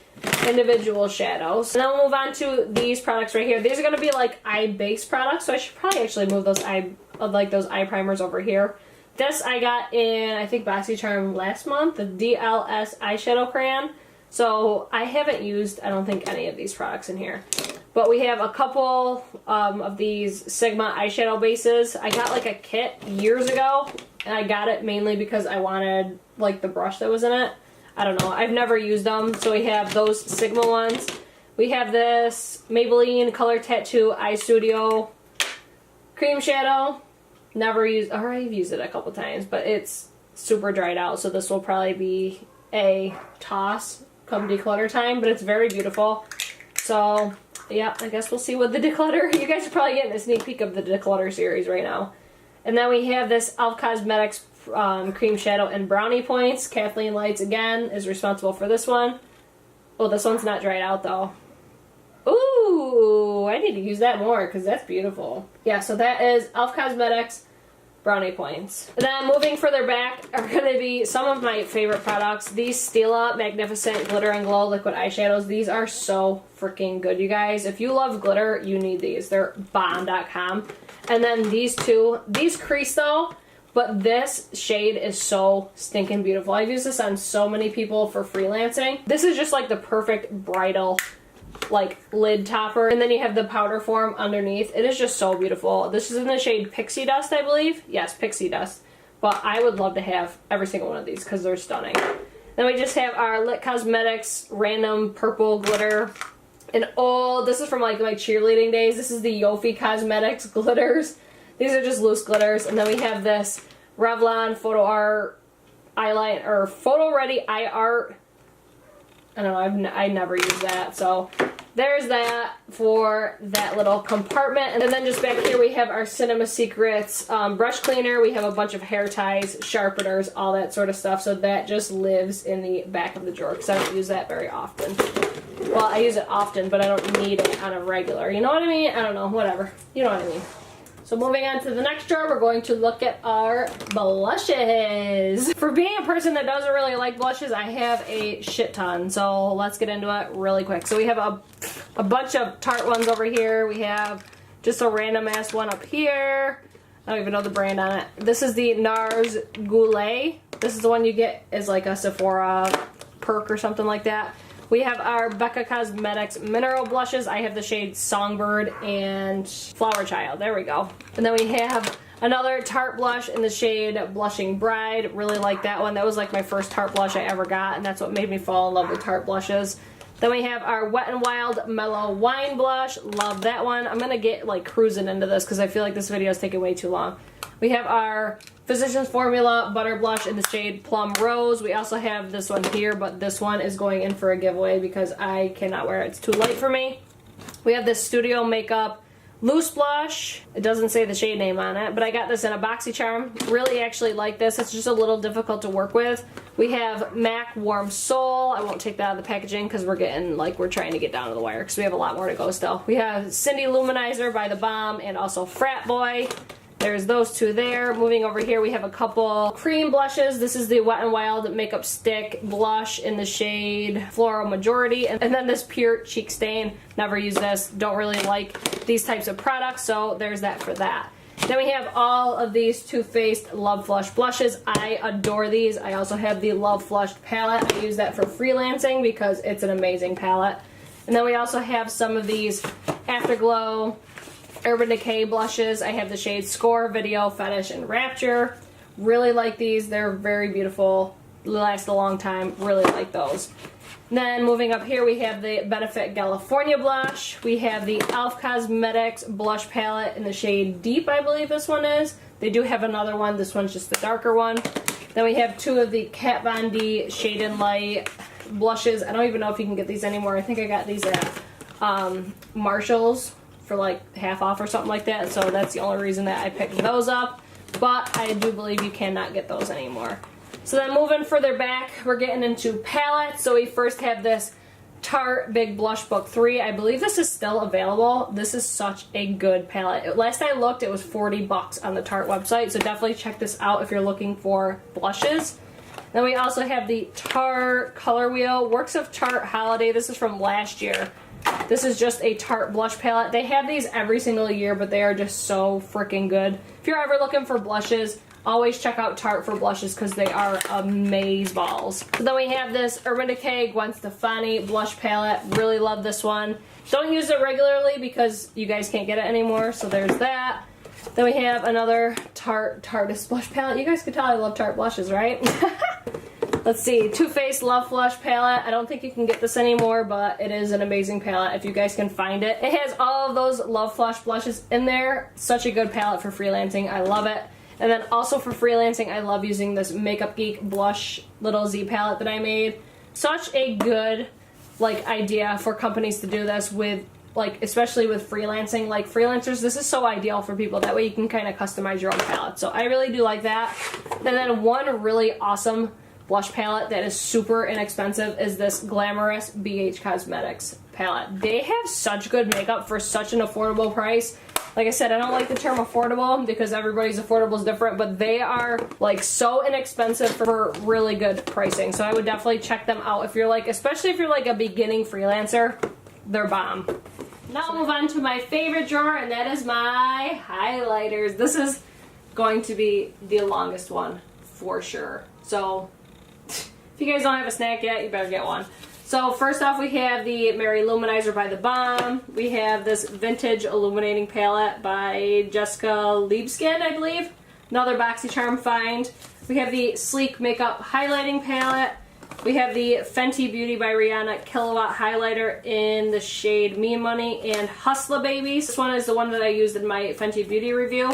individual shadows. And then we'll move on to these products right here. These are going to be like eye base products, so I should probably actually move those eye primers over here. This I got in, I think, BoxyCharm last month, the DLS eyeshadow crayon. So I haven't used, I don't think, any of these products in here. But we have a couple of these Sigma eyeshadow bases. I got like a kit years ago, and I got it mainly because I wanted like the brush that was in it. I don't know, I've never used them. So we have those Sigma ones. We have this Maybelline Color Tattoo Eye Studio Cream Shadow. Never used, or I've used it a couple times, but it's super dried out, so this will probably be a toss. come declutter time, but it's very beautiful. So, yeah, I guess we'll see what the declutter... You guys are probably getting a sneak peek of the declutter series right now. And then we have this e.l.f. Cosmetics Cream Shadow and Brownie Points. Kathleen Lights, again, is responsible for this one. Oh, this one's not dried out, though. Ooh, I need to use that more because that's beautiful. Yeah, so that is e.l.f. Cosmetics Brownie Points. And then moving further back are going to be some of my favorite products. These Stila Magnificent Glitter and Glow Liquid Eyeshadows. These are so freaking good, you guys. If you love glitter, you need these. They're bomb.com. And then these two. These crease though, but this shade is so stinking beautiful. I've used this on so many people for freelancing. This is just like the perfect bridal like lid topper, and then you have the powder form underneath. It is just so beautiful. This is in the shade Pixie Dust, I believe. Yes, Pixie Dust. But I would love to have every single one of these because they're stunning. Then we just have our Lit Cosmetics Random Purple Glitter. And oh, this is from like my cheerleading days. This is the Yofi Cosmetics glitters. These are just loose glitters. And then we have this Revlon Photo Art Eyeliner, or Photo Ready Eye Art. I don't know, I never use that. So there's that for that little compartment. And then just back here we have our Cinema Secrets brush cleaner. We have a bunch of hair ties, sharpeners, all that sort of stuff. So that just lives in the back of the drawer because I don't use that very often. Well, I use it often, but I don't need it on a regular. You know what I mean? I don't know, whatever. You know what I mean. So moving on to the next drawer, we're going to look at our blushes. For being a person that doesn't really like blushes, I have a shit ton. So let's get into it really quick. So we have a bunch of Tarte ones over here. We have just a random ass one up here. I don't even know the brand on it. This is the NARS Goulet. This is the one you get as like a Sephora perk or something like that. We have our Becca Cosmetics Mineral Blushes. I have the shades Songbird and Flower Child. There we go. And then we have another Tarte blush in the shade Blushing Bride. Really like that one. That was like my first Tarte blush I ever got, and that's what made me fall in love with Tarte blushes. Then we have our Wet n Wild Mellow Wine Blush. Love that one. I'm going to get like cruising into this because I feel like this video is taking way too long. We have our Physicians Formula Butter Blush in the shade Plum Rose. We also have this one here, but this one is going in for a giveaway because I cannot wear it. It's too light for me. We have this Studio Makeup Loose Blush. It doesn't say the shade name on it, but I got this in a BoxyCharm. Really actually like this. It's just a little difficult to work with. We have MAC Warm Soul. I won't take that out of the packaging because we're trying to get down to the wire because we have a lot more to go still. We have Cindy Luminizer by The Balm and also Frat Boy. There's those two there. Moving over here, we have a couple cream blushes. This is the Wet n Wild Makeup Stick Blush in the shade Floral Majority. And then this Pure Cheek Stain. Never use this. Don't really like these types of products, so there's that for that. Then we have all of these Too Faced Love Flush blushes. I adore these. I also have the Love Flushed palette. I use that for freelancing because it's an amazing palette. And then we also have some of these Afterglow Urban Decay blushes. I have the shades Score, Video, Fetish, and Rapture. Really like these. They're very beautiful. Last a long time. Really like those. Then moving up here, we have the Benefit California blush. We have the e.l.f. Cosmetics blush palette in the shade Deep, I believe this one is. They do have another one. This one's just the darker one. Then we have two of the Kat Von D Shade and Light blushes. I don't even know if you can get these anymore. I think I got these at Marshall's for like half off or something like that, so that's the only reason that I picked those up, but I do believe you cannot get those anymore. So then moving further back, we're getting into palettes. So we first have this Tarte Big Blush Book 3. I believe this is still available. This is such a good palette. Last I looked, it was 40 bucks on the Tarte website, so definitely check this out if you're looking for blushes. Then we also have the Tarte Color Wheel Works of Tarte Holiday. This is from last year. This is just a Tarte blush palette. They have these every single year, but they are just so freaking good. If you're ever looking for blushes, always check out Tarte for blushes because they are amazeballs. So then we have this Urban Decay Gwen Stefani blush palette. Really love this one. Don't use it regularly because you guys can't get it anymore, so there's that. Then we have another Tarteist blush palette. You guys can tell I love Tarte blushes, right? Let's see, Too Faced Love Flush palette. I don't think you can get this anymore, but it is an amazing palette if you guys can find it. It has all of those Love Flush blushes in there. Such a good palette for freelancing. I love it. And then also for freelancing, I love using this Makeup Geek blush little Z palette that I made. such a good like idea for companies to do this with, like, especially with freelancing. Like, freelancers, this is so ideal for people. That way you can kind of customize your own palette. So I really do like that. And then one really awesome blush palette that is super inexpensive is this Glamorous BH Cosmetics palette. They have such good makeup for such an affordable price. Like I said, I don't like the term affordable because everybody's affordable is different, but they are like so inexpensive for really good pricing. So I would definitely check them out if you're like, especially if you're like a beginning freelancer, they're bomb. Now I'll move on to my favorite drawer, and that is my highlighters. This is going to be the longest one for sure. So if you guys don't have a snack yet, you better get one. So first off, we have the Mary Luminizer by The Balm. We have this Vintage Illuminating Palette by Jessica Liebskin, I believe. Another BoxyCharm find. We have the Sleek Makeup Highlighting Palette. We have the Fenty Beauty by Rihanna Kilowatt Highlighter in the shade Me Money and Hustla Babies. This one is the one that I used in my Fenty Beauty review.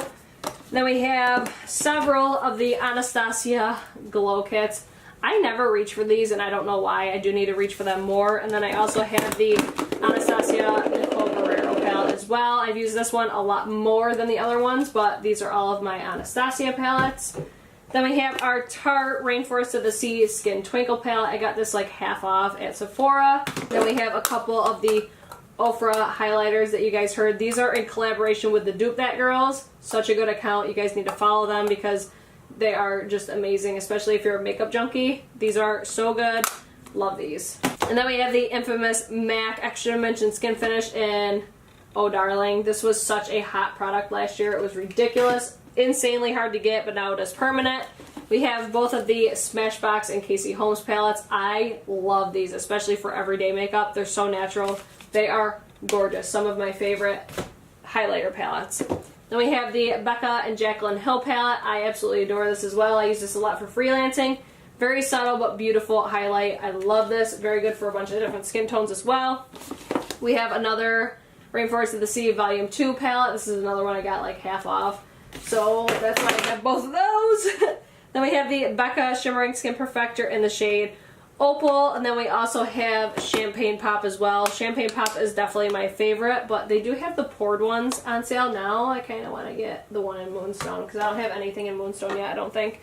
Then we have several of the Anastasia Glow Kits. I never reach for these, and I don't know why. I do need to reach for them more. And then I also have the Anastasia Nicole Guerrero palette as well. I've used this one a lot more than the other ones, but these are all of my Anastasia palettes. Then we have our Tarte Rainforest of the Sea Skin Twinkle palette. I got this like half off at Sephora. Then we have a couple of the Ofra highlighters that you guys heard. These are in collaboration with the Dupe That Girls. Such a good account. You guys need to follow them because they are just amazing, especially if you're a makeup junkie. These are so good. Love these. And then we have the infamous MAC Extra Dimension Skin Finish in Oh Darling. This was such a hot product last year. It was ridiculous. Insanely hard to get, but now it is permanent. We have both of the Smashbox and Casey Holmes palettes. I love these, especially for everyday makeup. They're so natural. They are gorgeous. Some of my favorite highlighter palettes. Then we have the Becca and Jaclyn Hill palette. I absolutely adore this as well. I use this a lot for freelancing. Very subtle but beautiful highlight. I love this. Very good for a bunch of different skin tones as well. We have another Rainforest of the Sea Volume 2 palette. This is another one I got like half off. So that's why I have both of those. Then we have the Becca Shimmering Skin Perfector in the shade Opal, and then we also have Champagne Pop as well. Champagne Pop is definitely my favorite, but they do have the poured ones on sale now. I kind of want to get the one in Moonstone because I don't have anything in Moonstone yet, I don't think.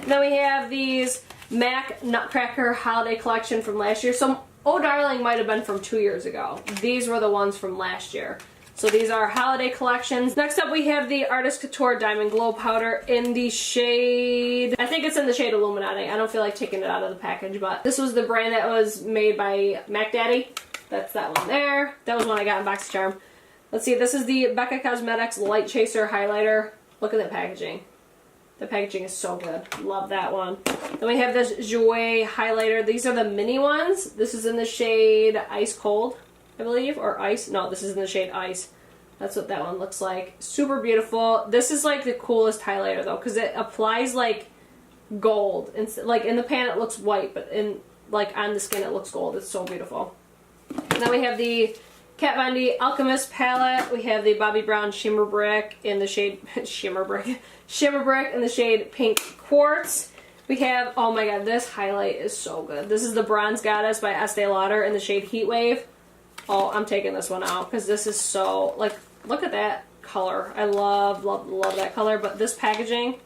Then we have these MAC Nutcracker Holiday Collection from last year. So Oh Darling might have been from 2 years ago. These were the ones from last year. So these are holiday collections. Next up we have the Artist Couture Diamond Glow Powder in the shade, I think it's in the shade Illuminati. I don't feel like taking it out of the package, but this was the brand that was made by Mac Daddy. That's that one there. That was one I got in BoxyCharm. Let's see, this is the Becca Cosmetics Light Chaser Highlighter. Look at the packaging. The packaging is so good. Love that one. Then we have this Jouer highlighter. These are the mini ones. This is in the shade Ice Cold, I believe, or Ice. No, this is in the shade Ice. That's what that one looks like. Super beautiful. This is like the coolest highlighter though, because it applies like gold. Like in the pan it looks white, but in like on the skin it looks gold. It's so beautiful. And then we have the Kat Von D Alchemist palette. We have the Bobbi Brown Shimmer Brick in the shade Shimmer Brick in the shade Pink Quartz. We have, oh my god, this highlight is so good. This is the Bronze Goddess by Estee Lauder in the shade Heat Wave. Oh, I'm taking this one out because this is so, like, look at that color. I love, love, love that color, but this packaging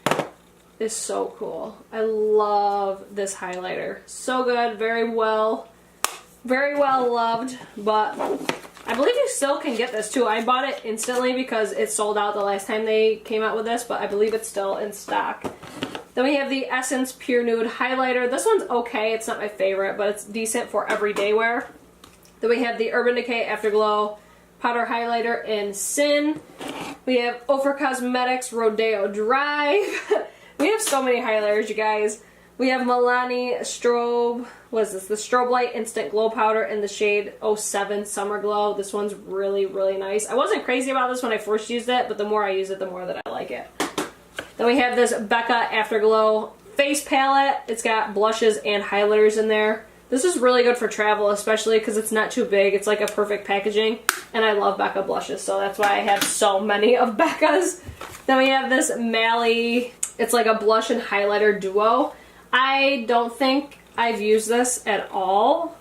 is so cool. I love this highlighter. So good, very well loved, but I believe you still can get this too. I bought it instantly because it sold out the last time they came out with this, but I believe it's still in stock. Then we have the Essence Pure Nude Highlighter. This one's okay. It's not my favorite, but it's decent for everyday wear. Then we have the Urban Decay Afterglow Powder Highlighter in Sin. We have Ofra Cosmetics Rodeo Drive. We have so many highlighters, you guys. We have Milani Strobe, what is this? The Strobe Light Instant Glow Powder in the shade 07 Summer Glow. This one's really, really nice. I wasn't crazy about this when I first used it, but the more I use it, the more that I like it. Then we have this Becca Afterglow Face Palette. It's got blushes and highlighters in there. This is really good for travel, especially because it's not too big. It's like a perfect packaging, and I love Becca blushes, so that's why I have so many of Becca's. Then we have this Mally, it's like a blush and highlighter duo. I don't think I've used this at all,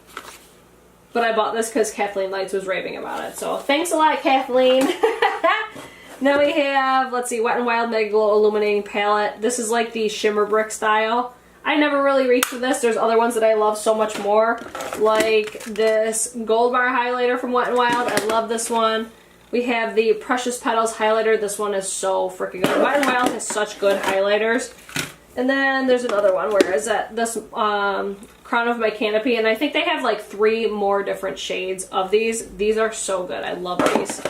but I bought this because Kathleen Lights was raving about it. So thanks a lot, Kathleen. Now we have, let's see, Wet n Wild Mega Glow Illuminating Palette. This is like the shimmer brick style. I never really reached for this. There's other ones that I love so much more, like this Gold Bar highlighter from Wet n Wild. I love this one. We have the Precious Petals highlighter. This one is so freaking good. Wet n Wild has such good highlighters. And then there's another one. Where is that? This Crown of My Canopy. And I think they have like 3 more different shades of these. These are so good. I love these.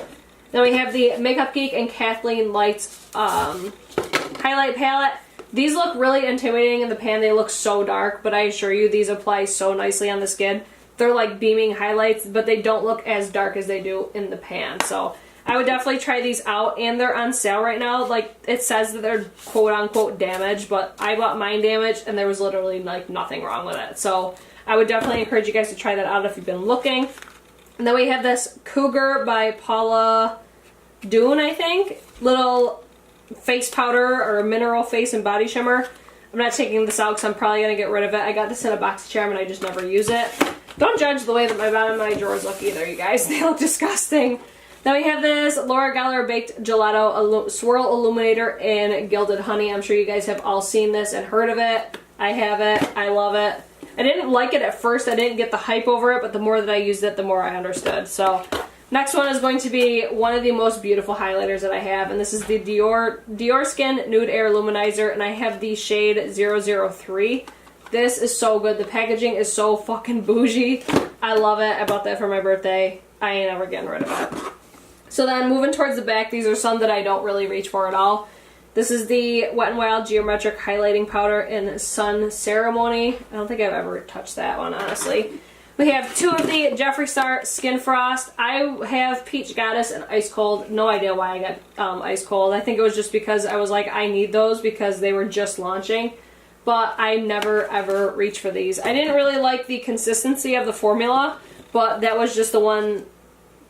Then we have the Makeup Geek and Kathleen Lights highlight palette. These look really intimidating in the pan. They look so dark, but I assure you these apply so nicely on the skin. They're like beaming highlights, but they don't look as dark as they do in the pan. So I would definitely try these out, and they're on sale right now. Like, it says that they're quote-unquote damaged, but I bought mine damaged, and there was literally like nothing wrong with it. So I would definitely encourage you guys to try that out if you've been looking. And then we have this Cougar by Paula Dune, I think. Little face powder or mineral face and body shimmer. I'm not taking this out because I'm probably going to get rid of it. I got this in a box charm and I just never use it. Don't judge the way that my bottom of my drawers look either, you guys. They look disgusting. Then we have this Laura Geller Baked Gelato Swirl Illuminator in Gilded Honey. I'm sure you guys have all seen this and heard of it. I have it. I love it. I didn't like it at first. I didn't get the hype over it, but the more that I used it, the more I understood. So next one is going to be one of the most beautiful highlighters that I have, and this is the Dior Skin Nude Air Luminizer, and I have the shade 003. This is so good. The packaging is so fucking bougie. I love it. I bought that for my birthday. I ain't ever getting rid of it. So then moving towards the back, these are some that I don't really reach for at all. This is the Wet n Wild Geometric Highlighting Powder in Sun Ceremony. I don't think I've ever touched that one, honestly. We have 2 of the Jeffree Star Skin Frost. I have Peach Goddess and Ice Cold. No idea why I got Ice Cold. I think it was just because I was like, I need those because they were just launching. But I never ever reached for these. I didn't really like the consistency of the formula, but that was just the ones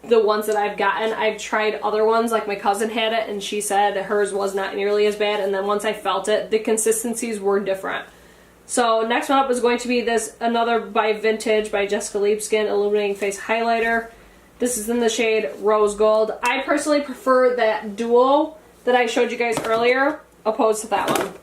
that I've gotten. I've tried other ones, like my cousin had it and she said hers was not nearly as bad, and then once I felt it, the consistencies were different. So next one up is going to be this, another by Vintage by Jessica Lieb Skin Illuminating Face Highlighter. This is in the shade Rose Gold. I personally prefer that duo that I showed you guys earlier, opposed to that one.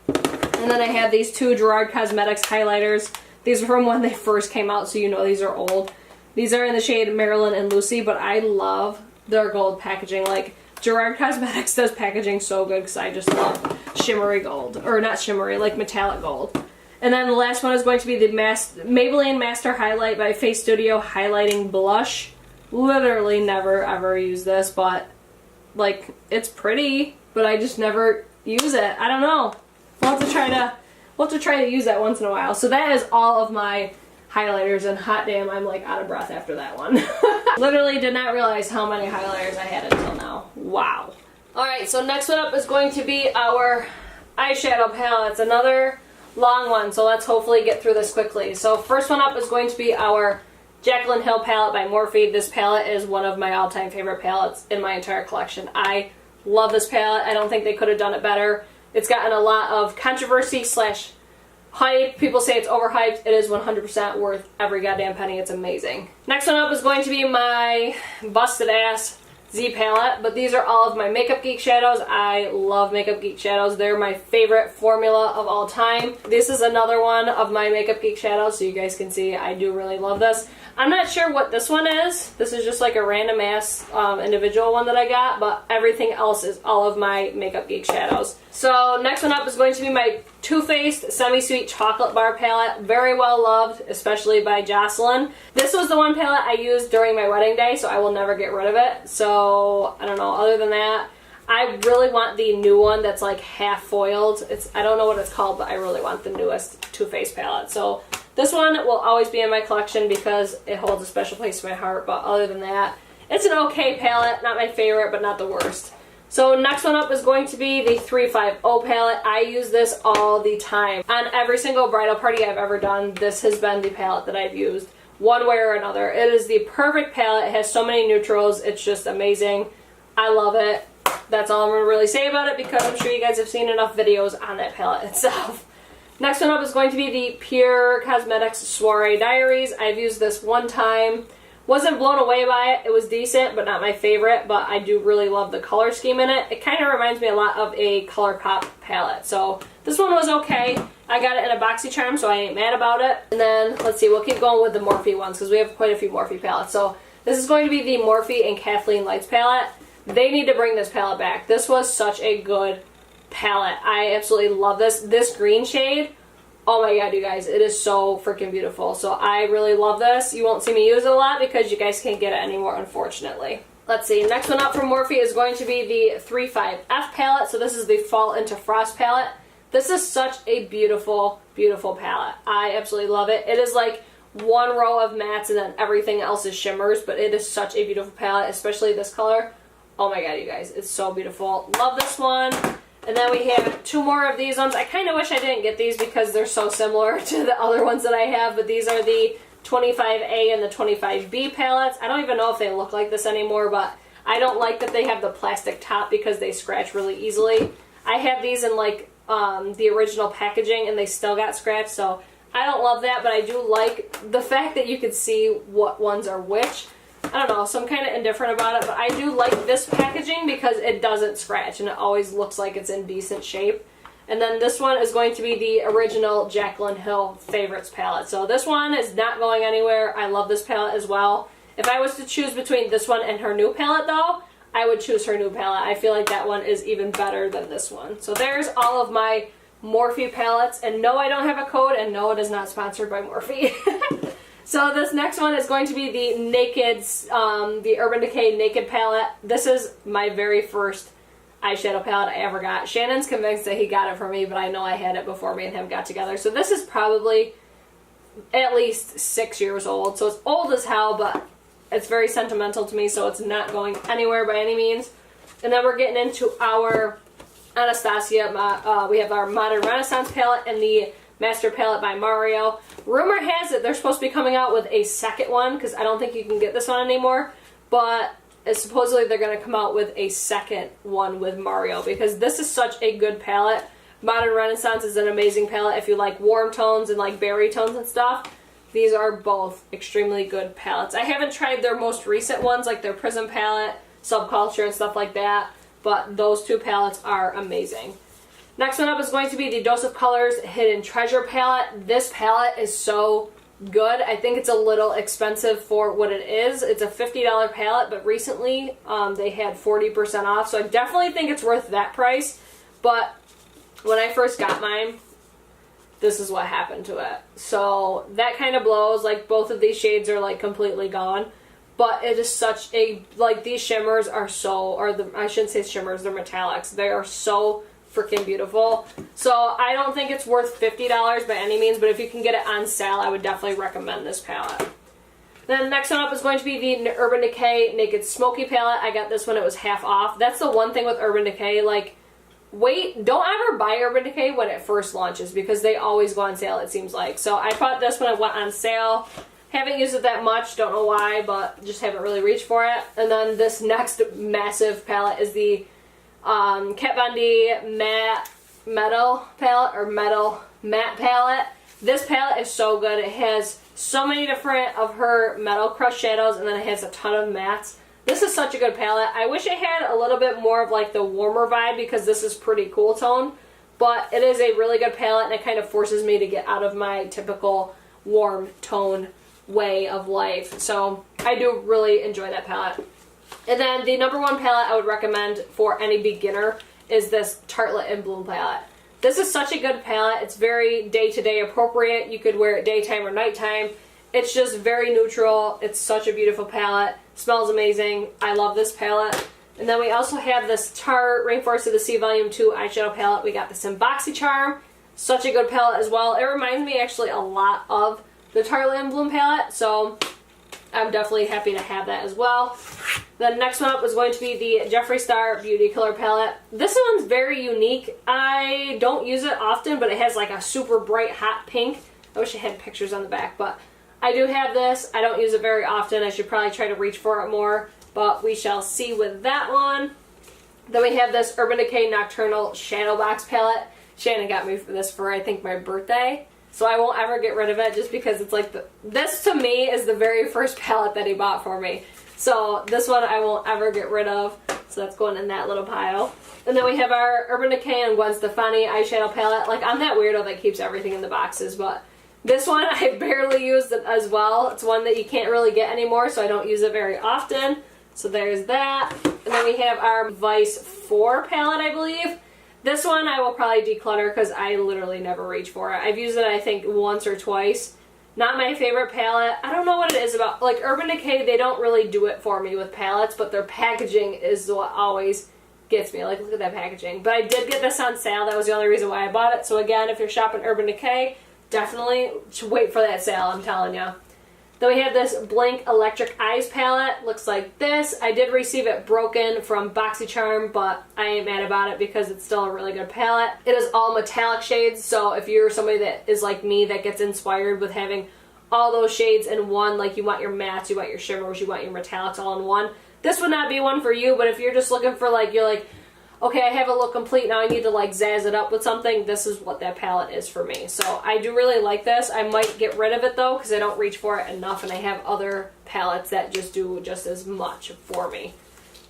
And then I have these 2 Gerard Cosmetics highlighters. These are from when they first came out, so you know these are old. These are in the shade Marilyn and Lucy, but I love their gold packaging. Like, Gerard Cosmetics does packaging so good because I just love shimmery gold. Or not shimmery, like metallic gold. And then the last one is going to be the Maybelline Master Highlight by Face Studio Highlighting Blush. Literally never ever use this, but like, it's pretty, but I just never use it. I don't know. We'll have to try to use that once in a while. So that is all of my highlighters, and hot damn, I'm like out of breath after that one. Literally did not realize how many highlighters I had until now. Wow. Alright, so next one up is going to be our eyeshadow palette. It's another long one, so let's hopefully get through this quickly. So first one up is going to be our Jaclyn Hill palette by Morphe. This palette is one of my all-time favorite palettes in my entire collection. I love this palette. I don't think they could have done it better. It's gotten a lot of controversy / hype. People say it's overhyped. It is 100% worth every goddamn penny. It's amazing. Next one up is going to be my busted ass Z palette, but these are all of my Makeup Geek shadows. I love Makeup Geek shadows. They're my favorite formula of all time. This is another one of my Makeup Geek shadows, so you guys can see I do really love this. I'm not sure what this one is. This is just like a random ass individual one that I got, but everything else is all of my Makeup Geek shadows. So next one up is going to be my Too Faced Semi-Sweet Chocolate Bar palette. Very well loved, especially by Jocelyn. This was the one palette I used during my wedding day, so I will never get rid of it. So, I don't know, other than that, I really want the new one that's like half foiled. I don't know what it's called, but I really want the newest Too Faced palette. So this one will always be in my collection because it holds a special place in my heart, but other than that, it's an okay palette. Not my favorite, but not the worst. So next one up is going to be the 350 palette. I use this all the time. On every single bridal party I've ever done, this has been the palette that I've used one way or another. It is the perfect palette. It has so many neutrals. It's just amazing. I love it. That's all I'm going to really say about it because I'm sure you guys have seen enough videos on that palette itself. Next one up is going to be the Pure Cosmetics Soiree Diaries. I've used this one time. Wasn't blown away by it. It was decent, but not my favorite, but I do really love the color scheme in it. It kind of reminds me a lot of a ColourPop palette. So this one was okay. I got it in a BoxyCharm, so I ain't mad about it. And then, let's see, we'll keep going with the Morphe ones because we have quite a few Morphe palettes. So this is going to be the Morphe and Kathleen Lights palette. They need to bring this palette back. This was such a good palette. I absolutely love this. This green shade, oh my god, you guys, it is so freaking beautiful. So I really love this. You won't see me use it a lot because you guys can't get it anymore, unfortunately. Let's see, next one up from Morphe is going to be the 35F palette. So this is the Fall into Frost palette. This is such a beautiful, beautiful palette. I absolutely love it. It is like one row of mattes and then everything else is shimmers, but it is such a beautiful palette, especially this color. Oh my god, you guys, it's so beautiful. Love this one. And then we have two more of these ones. I kind of wish I didn't get these because they're so similar to the other ones that I have, but these are the 25A and the 25B palettes. I don't even know if they look like this anymore, but I don't like that they have the plastic top because they scratch really easily. I have these in like the original packaging and they still got scratched, so I don't love that, but I do like the fact that you can see what ones are which. I don't know, so I'm kind of indifferent about it, but I do like this packaging because it doesn't scratch and it always looks like it's in decent shape. And then this one is going to be the original Jaclyn Hill Favorites palette. So this one is not going anywhere. I love this palette as well. If I was to choose between this one and her new palette though, I would choose her new palette. I feel like that one is even better than this one. So there's all of my Morphe palettes. And no, I don't have a code, and no, it is not sponsored by Morphe. So this next one is going to be the the Urban Decay Naked palette. This is my very first eyeshadow palette I ever got. Shannon's convinced that he got it for me, but I know I had it before me and him got together. So this is probably at least 6 years old. So it's old as hell, but it's very sentimental to me, so it's not going anywhere by any means. And then we're getting into our Anastasia. We have our Modern Renaissance palette and the Master Palette by Mario. Rumor has it they're supposed to be coming out with a second one because I don't think you can get this one anymore, but supposedly they're going to come out with a second one with Mario because this is such a good palette. Modern Renaissance is an amazing palette if you like warm tones and like berry tones and stuff. These are both extremely good palettes. I haven't tried their most recent ones like their Prism palette, Subculture and stuff like that, but those two palettes are amazing. Next one up is going to be the Dose of Colors Hidden Treasure palette. This palette is so good. I think it's a little expensive for what it is. It's a $50 palette, but recently they had 40% off, so I definitely think it's worth that price. But when I first got mine, this is what happened to it. So that kind of blows. Like both of these shades are like completely gone. But it is such a, like these shimmers are so, I shouldn't say shimmers, they're metallics. They are so freaking beautiful. So I don't think it's worth $50 by any means, but if you can get it on sale, I would definitely recommend this palette. Then next one up is going to be the Urban Decay Naked Smoky palette. I got this when it was half off. That's the one thing with Urban Decay, like, don't ever buy Urban Decay when it first launches because they always go on sale, it seems like. So I bought this when it went on sale. Haven't used it that much, don't know why, but just haven't really reached for it. And then this next massive palette is the Kat Von D Metal palette, or Metal Matte palette. This palette is so good. It has so many different of her metal crushed shadows, and then it has a ton of mattes. This is such a good palette. I wish it had a little bit more of like the warmer vibe because this is pretty cool tone, but it is a really good palette and it kind of forces me to get out of my typical warm tone way of life. So I do really enjoy that palette. And then the number one palette I would recommend for any beginner is this Tartelette in Bloom palette. This is such a good palette. It's very day-to-day appropriate. You could wear it daytime or nighttime. It's just very neutral. It's such a beautiful palette. Smells amazing. I love this palette. And then we also have this Tarte Rainforest of the Sea Volume 2 eyeshadow palette. We got this in BoxyCharm. Such a good palette as well. It reminds me actually a lot of the Tartelette in Bloom palette, so I'm definitely happy to have that as well. The next one up is going to be the Jeffree Star Beauty Killer palette. This one's very unique. I don't use it often, but it has like a super bright hot pink. I wish it had pictures on the back, but I do have this. I don't use it very often. I should probably try to reach for it more, but we shall see with that one. Then we have this Urban Decay Nocturnal Shadow Box palette. Shannon got me this for, I think, my birthday. So I won't ever get rid of it just because it's like, this to me is the very first palette that he bought for me. So this one I won't ever get rid of. So that's going in that little pile. And then we have our Urban Decay and Gwen Stefani eyeshadow palette. Like, I'm that weirdo that keeps everything in the boxes, but this one I barely used it as well. It's one that you can't really get anymore, so I don't use it very often. So there's that. And then we have our Vice 4 palette, I believe. This one I will probably declutter because I literally never reach for it. I've used it, I think, once or twice. Not my favorite palette. I don't know what it is about. Like, Urban Decay, they don't really do it for me with palettes, but their packaging is what always gets me. Like, look at that packaging. But I did get this on sale. That was the only reason why I bought it. So again, if you're shopping Urban Decay, definitely wait for that sale, I'm telling you. Then we have this Blink Electric Eyes palette. Looks like this. I did receive it broken from BoxyCharm, but I ain't mad about it because it's still a really good palette. It is all metallic shades, so if you're somebody that is like me that gets inspired with having all those shades in one, like you want your mattes, you want your shimmers, you want your metallics all in one, this would not be one for you. But if you're just looking for, like, you're like, okay, I have a look complete, now I need to like zazz it up with something, this is what that palette is for me. So I do really like this. I might get rid of it though because I don't reach for it enough, and I have other palettes that just do just as much for me.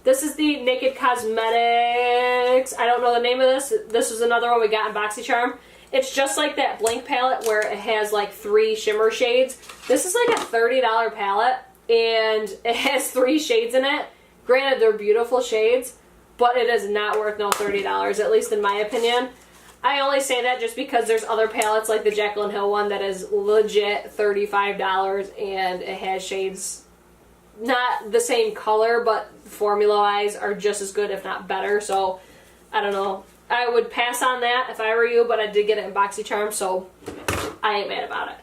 This is the Naked Cosmetics. I don't know the name of this. This is another one we got in BoxyCharm. It's just like that Blink palette where it has like 3 shimmer shades. This is like a $30 palette and it has 3 shades in it. Granted, they're beautiful shades, but it is not worth no $30, at least in my opinion. I only say that just because there's other palettes like the Jaclyn Hill one that is legit $35 and it has shades, not the same color, but formula-wise are just as good, if not better. So, I don't know. I would pass on that if I were you, but I did get it in BoxyCharm, so I ain't mad about it.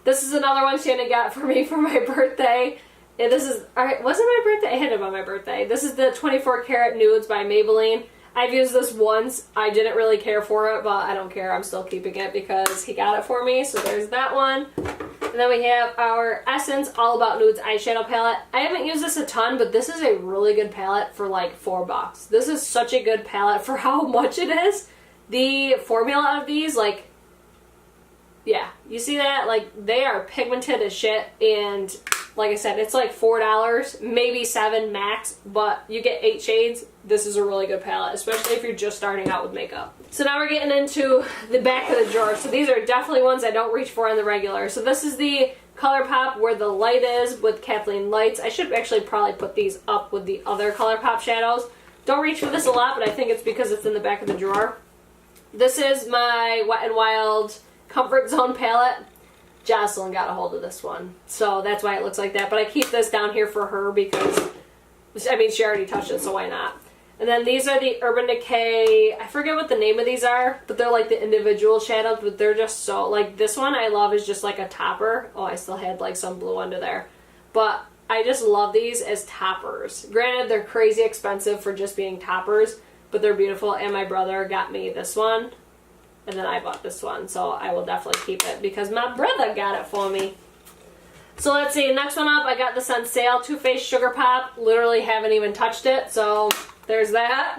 This is another one Shannon got for me for my birthday. Yeah, this is, alright, wasn't my birthday? I had it on my birthday. This is the 24 Karat Nudes by Maybelline. I've used this once. I didn't really care for it, but I don't care. I'm still keeping it because he got it for me. So there's that one. And then we have our Essence All About Nudes eyeshadow palette. I haven't used this a ton, but this is a really good palette for like $4. This is such a good palette for how much it is. The formula of these, like, yeah, you see that? Like, they are pigmented as shit, and like I said, it's like $4, maybe $7 max, but you get 8 shades. This is a really good palette, especially if you're just starting out with makeup. So now we're getting into the back of the drawer. So these are definitely ones I don't reach for on the regular. So this is the ColourPop Where the Light Is with Kathleen Lights. I should actually probably put these up with the other ColourPop shadows. Don't reach for this a lot, but I think it's because it's in the back of the drawer. This is my Wet n Wild Comfort Zone palette. Jocelyn got a hold of this one, so that's why it looks like that. But I keep this down here for her because, I mean, she already touched it, so why not? And then these are the Urban Decay, I forget what the name of these are, but they're like the individual shadows, but they're just so, like, this one I love is just like a topper. Oh, I still had like some blue under there. But I just love these as toppers. Granted, they're crazy expensive for just being toppers, but they're beautiful, and my brother got me this one. And then I bought this one, so I will definitely keep it because my brother got it for me. So let's see, next one up, I got this on sale, Too Faced Sugar Pop. Literally haven't even touched it, so there's that.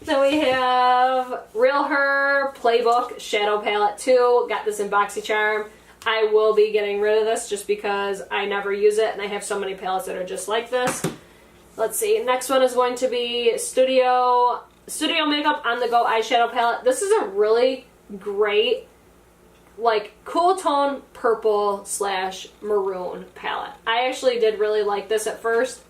Then we have Real Her Playbook Shadow Palette 2. Got this in BoxyCharm. I will be getting rid of this just because I never use it, and I have so many palettes that are just like this. Let's see, next one is going to be Studio Makeup On The Go eyeshadow palette. This is a really great, like, cool tone purple / maroon palette. I actually did really like this at first.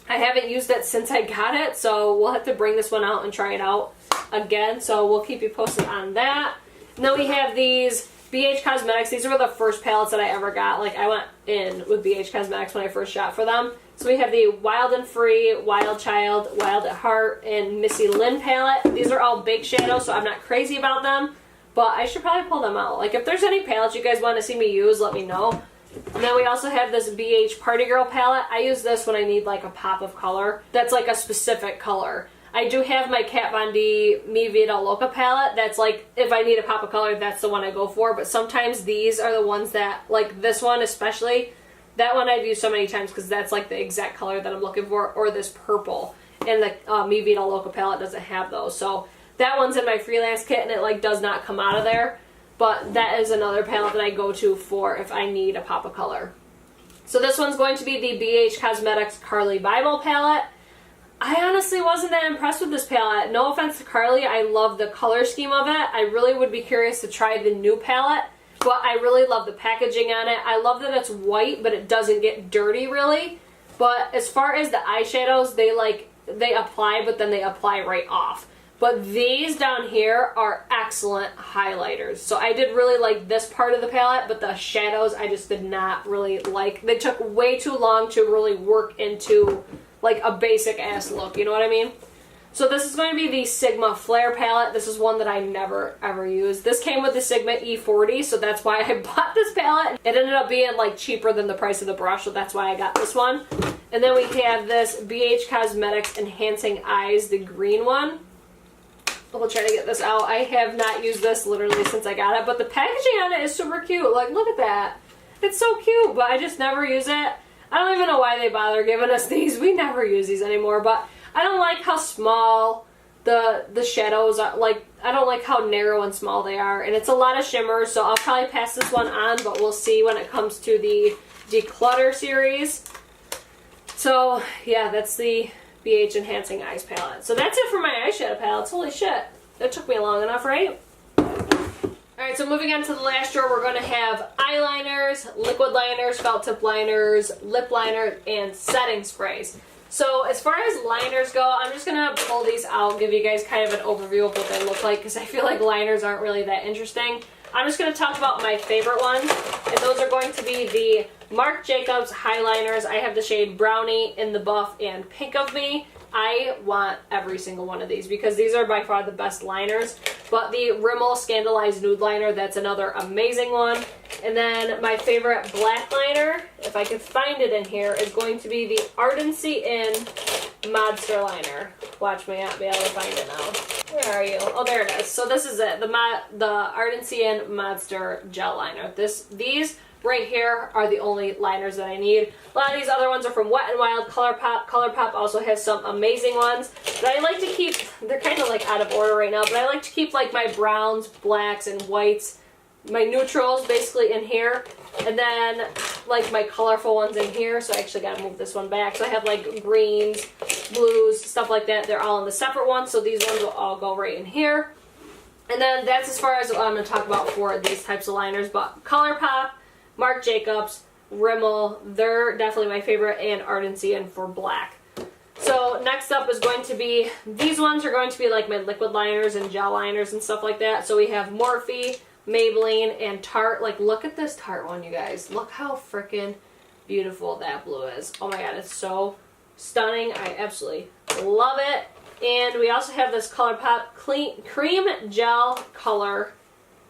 I haven't used it since I got it, so we'll have to bring this one out and try it out again. So we'll keep you posted on that. And then we have these BH Cosmetics. These were the first palettes that I ever got. Like, I went in with BH Cosmetics when I first shot for them. So we have the Wild and Free, Wild Child, Wild at Heart, and Missy Lynn palette. These are all big shadows, so I'm not crazy about them, but I should probably pull them out. Like, if there's any palettes you guys want to see me use, let me know. And then we also have this BH Party Girl palette. I use this when I need like a pop of color. That's like a specific color. I do have my Kat Von D Mi Vida Loca palette. That's like, if I need a pop of color, that's the one I go for. But sometimes these are the ones that, like this one especially, that one I've used so many times because that's like the exact color that I'm looking for. Or this purple. And the Mi Vida Loca palette doesn't have those. So That one's in my freelance kit and it like does not come out of there. But that is another palette that I go to for if I need a pop of color. So this one's going to be the BH Cosmetics Carly Bible palette. I honestly wasn't that impressed with this palette. No offense to Carly, I love the color scheme of it. I really would be curious to try the new palette, but I really love the packaging on it. I love that it's white, but it doesn't get dirty really. But as far as the eyeshadows, they apply, but then they apply right off. But these down here are excellent highlighters. So I did really like this part of the palette, but the shadows I just did not really like. They took way too long to really work into like a basic ass look, you know what I mean? So this is going to be the Sigma Flare palette. This is one that I never ever used. This came with the Sigma E40, so that's why I bought this palette. It ended up being like cheaper than the price of the brush, so that's why I got this one. And then we have this BH Cosmetics Enhancing Eyes, the green one. We'll try to get this out. I have not used this literally since I got it, but the packaging on it is super cute. Like, look at that. It's so cute, but I just never use it. I don't even know why they bother giving us these. We never use these anymore, but I don't like how small the shadows are. Like, I don't like how narrow and small they are, and it's a lot of shimmer, so I'll probably pass this one on, but we'll see when it comes to the Declutter series. So, yeah, that's the BH Enhancing Eyes palette. So that's it for my eyeshadow palettes. Holy shit. That took me long enough, right? Alright, so moving on to the last drawer, we're going to have eyeliners, liquid liners, felt tip liners, lip liner, and setting sprays. So as far as liners go, I'm just going to pull these out, give you guys kind of an overview of what they look like, because I feel like liners aren't really that interesting. I'm just going to talk about my favorite ones, and those are going to be the Marc Jacobs highliners. I have the shade Brownie, In the Buff, and Pink of Me. I want every single one of these because these are by far the best liners. But the Rimmel Scandalized Nude Liner, that's another amazing one. And then my favorite black liner, if I could find it in here, is going to be the Ardency In Modster Liner. Watch me not be able to find it now. Where are you? Oh, there it is. So this is it, the Ardency In Modster Gel Liner. These right here are the only liners that I need. A lot of these other ones are from Wet n Wild, ColourPop. ColourPop also has some amazing ones. But I like to keep, they're kind of like out of order right now, but I like to keep like my browns, blacks, and whites, my neutrals basically in here. And then like my colorful ones in here. So I actually got to move this one back. So I have like greens, blues, stuff like that. They're all in the separate ones. So these ones will all go right in here. And then that's as far as what I'm going to talk about for these types of liners. But ColourPop, Marc Jacobs, Rimmel, they're definitely my favorite, and Ardency In for black. So next up is going to be, these ones are going to be like my liquid liners and gel liners and stuff like that. So we have Morphe, Maybelline, and Tarte. Like, look at this Tarte one, you guys. Look how freaking beautiful that blue is. Oh my god, it's so stunning. I absolutely love it. And we also have this ColourPop Cream Gel Color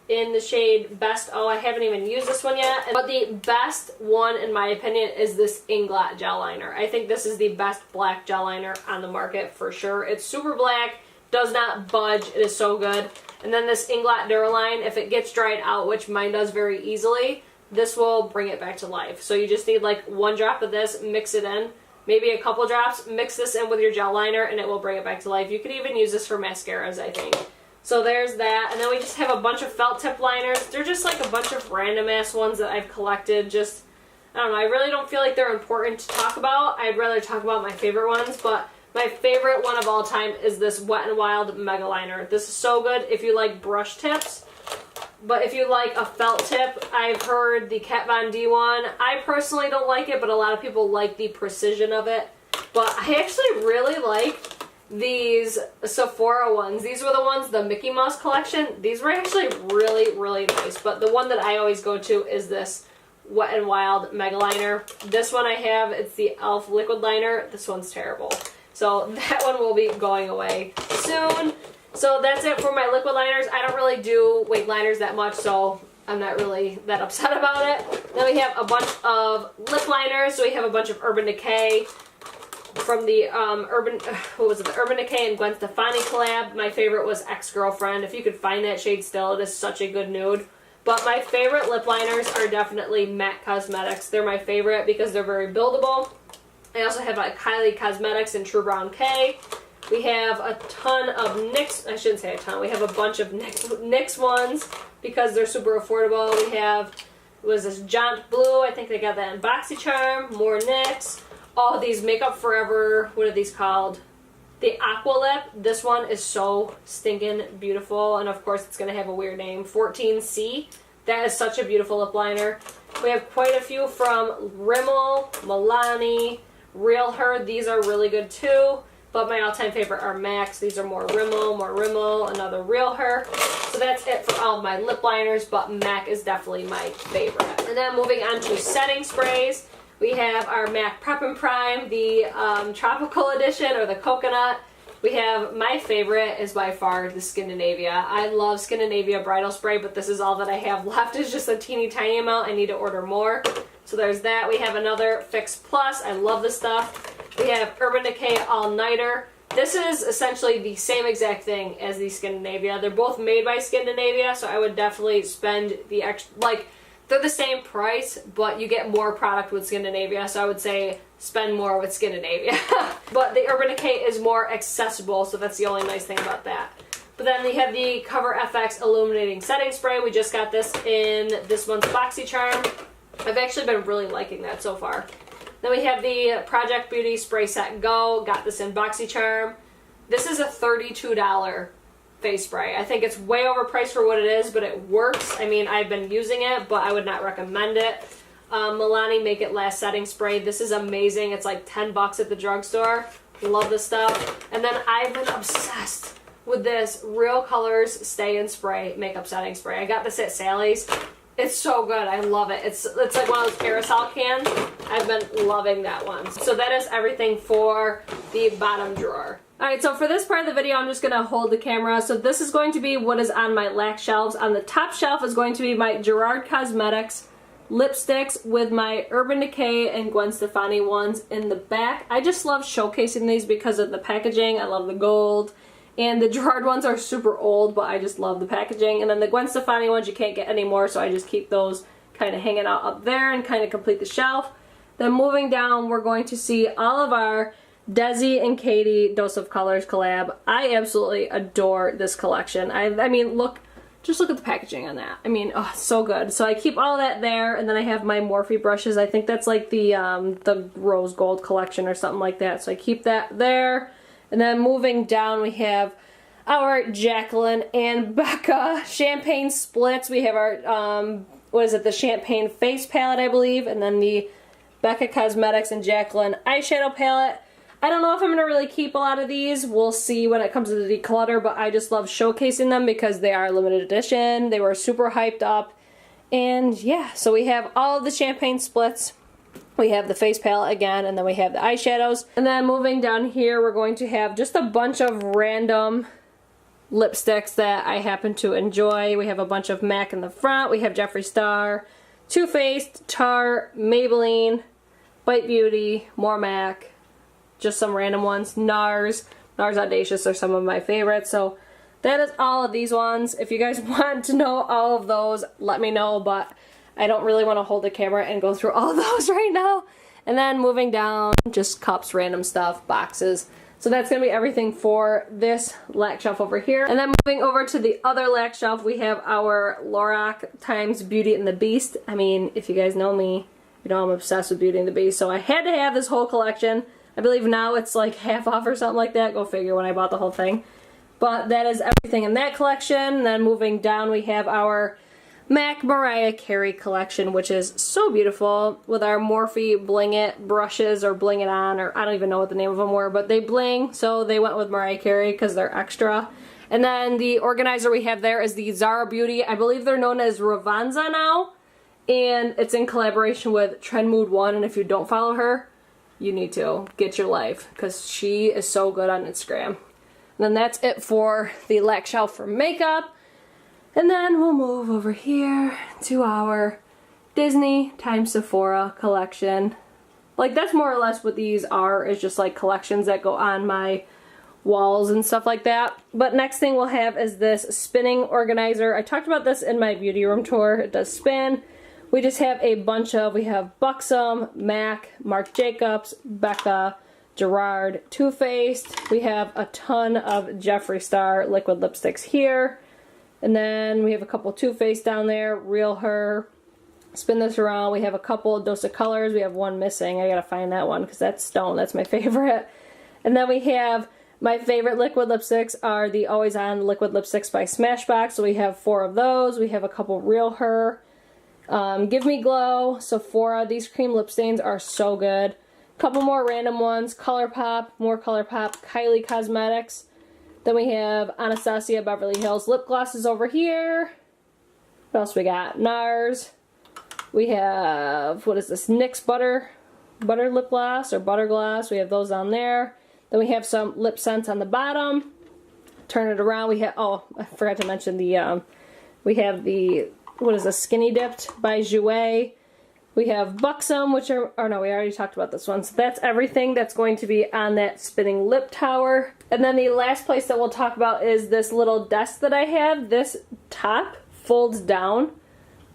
in the shade Best. Oh, I haven't even used this one yet. But the best one, in my opinion, is this Inglot Gel Liner. I think this is the best black gel liner on the market for sure. It's super black, does not budge, it is so good. And then this Inglot Duraline, if it gets dried out, which mine does very easily, this will bring it back to life. So you just need like one drop of this, mix it in, maybe a couple drops, mix this in with your gel liner, and it will bring it back to life. You could even use this for mascaras, I think. So there's that, and then we just have a bunch of felt tip liners. They're just like a bunch of random ass ones that I've collected. Just, I don't know, I really don't feel like they're important to talk about. I'd rather talk about my favorite ones, but my favorite one of all time is this Wet n Wild Mega Liner. This is so good if you like brush tips, but if you like a felt tip, I've heard the Kat Von D one. I personally don't like it, but a lot of people like the precision of it. But I actually really like these Sephora ones. These were the ones, the Mickey Mouse collection. These were actually really, really nice. But the one that I always go to is this Wet n Wild Mega Liner. This one I have, it's the e.l.f. Liquid Liner. This one's terrible. So that one will be going away soon. So that's it for my liquid liners. I don't really do wing liners that much, so I'm not really that upset about it. Then we have a bunch of lip liners. So we have a bunch of Urban Decay from the the Urban Decay and Gwen Stefani collab. My favorite was Ex-Girlfriend. If you could find that shade still, it is such a good nude. But my favorite lip liners are definitely MAC Cosmetics. They're my favorite because they're very buildable. I also have like Kylie Cosmetics and True Brown K. We have a ton of NYX, I shouldn't say a ton, we have a bunch of NYX ones because they're super affordable. We have, was this Jaunt Blue, I think they got that in BoxyCharm, more NYX. All these Makeup Forever, what are these called? The Aqua Lip, this one is so stinking beautiful, and of course it's going to have a weird name, 14C. That is such a beautiful lip liner. We have quite a few from Rimmel, Milani, Real Her, these are really good too. But my all-time favorite are MAC's. These are more Rimmel, another Real Her. So that's it for all of my lip liners, but MAC is definitely my favorite. And then moving on to setting sprays, we have our MAC Prep and Prime, the Tropical Edition, or the Coconut. We have, my favorite is by far the Scandinavia. I love Scandinavia Bridal Spray, but this is all that I have left. It's just a teeny tiny amount. I need to order more. So there's that. We have another Fix Plus. I love this stuff. We have Urban Decay All Nighter. This is essentially the same exact thing as the Scandinavia. They're both made by Scandinavia, so I would definitely spend the extra, like, they're the same price, but you get more product with Scandinavia, so I would say spend more with Scandinavia. But the Urban Decay is more accessible, so that's the only nice thing about that. But then we have the Cover FX Illuminating Setting Spray. We just got this in this month's BoxyCharm. I've actually been really liking that so far. Then we have the Project Beauty Spray Set Go. Got this in BoxyCharm. This is a $32 face spray. I think it's way overpriced for what it is, but it works. I mean, I've been using it, but I would not recommend it. Milani Make It Last Setting Spray. This is amazing. It's like 10 bucks at the drugstore. Love this stuff. And then I've been obsessed with this Real Colors Stay in Spray Makeup Setting Spray. I got this at Sally's. It's so good. I love it. It's like one of those aerosol cans. I've been loving that one. So that is everything for the bottom drawer. Alright, so for this part of the video, I'm just going to hold the camera. So this is going to be what is on my LAC shelves. On the top shelf is going to be my Gerard Cosmetics lipsticks with my Urban Decay and Gwen Stefani ones in the back. I just love showcasing these because of the packaging. I love the gold. And the Gerard ones are super old, but I just love the packaging. And then the Gwen Stefani ones you can't get anymore, so I just keep those kind of hanging out up there and kind of complete the shelf. Then moving down, we're going to see all of our Desi and Katie Dose of Colors collab. I absolutely adore this collection. I mean, just look at the packaging on that. I mean, oh, so good. So I keep all that there, and then I have my Morphe brushes. I think that's like the Rose Gold collection or something like that. So I keep that there. And then moving down, we have our Jacqueline and Becca Champagne Splits. We have our, what is it, the Champagne Face Palette, I believe. And then the Becca Cosmetics and Jacqueline Eyeshadow Palette. I don't know if I'm going to really keep a lot of these. We'll see when it comes to the declutter, but I just love showcasing them because they are limited edition. They were super hyped up. And yeah, so we have all of the Champagne Splits. We have the face palette again, and then we have the eyeshadows. And then moving down here, we're going to have just a bunch of random lipsticks that I happen to enjoy. We have a bunch of MAC in the front. We have Jeffree Star, Too Faced, Tarte, Maybelline, Bite Beauty, more MAC, just some random ones. NARS Audacious are some of my favorites. So that is all of these ones. If you guys want to know all of those, let me know, but I don't really want to hold the camera and go through all of those right now. And then moving down, just cups, random stuff, boxes. So that's going to be everything for this LAC shelf over here. And then moving over to the other LAC shelf, we have our Lorac times Beauty and the Beast. I mean, if you guys know me, you know I'm obsessed with Beauty and the Beast. So I had to have this whole collection. I believe now it's like half off or something like that. Go figure when I bought the whole thing. But that is everything in that collection. And then moving down, we have our MAC Mariah Carey collection, which is so beautiful, with our Morphe Bling It brushes, or Bling It On, or I don't even know what the name of them were, but they bling, so they went with Mariah Carey because they're extra. And then the organizer we have there is the Zara Beauty. I believe they're known as Ravanza now, and it's in collaboration with Trend Mood 1, and if you don't follow her, you need to get your life, because she is so good on Instagram. And then that's it for the LAC shelf for makeup. And then we'll move over here to our Disney times Sephora collection. Like, that's more or less what these are, is just like collections that go on my walls and stuff like that. But next thing we'll have is this spinning organizer. I talked about this in my beauty room tour. It does spin. We just have a bunch of, we have Buxom, MAC, Marc Jacobs, Becca, Gerard Too Faced. We have a ton of Jeffree Star liquid lipsticks here. And then we have a couple Too Faced down there. Real Her. Spin this around. We have a couple Dose of Colors. We have one missing. I gotta find that one because that's Stone. That's my favorite. And then we have my favorite liquid lipsticks are the Always On liquid lipsticks by Smashbox. So we have 4 of those. We have a couple Real Her. Give Me Glow, Sephora. These cream lip stains are so good. Couple more random ones. ColourPop, more ColourPop. Kylie Cosmetics. Then we have Anastasia Beverly Hills lip glosses over here. What else we got? NARS. We have, what is this? NYX Butter lip gloss or Butter Gloss. We have those on there. Then we have some lip scents on the bottom. Turn it around. We have, oh, I forgot to mention the, we have the, what is this? Skinny Dipped by Jouer. We have Buxom, which are, oh no, we already talked about this one. So that's everything that's going to be on that spinning lip tower. And then the last place that we'll talk about is this little desk that I have. This top folds down,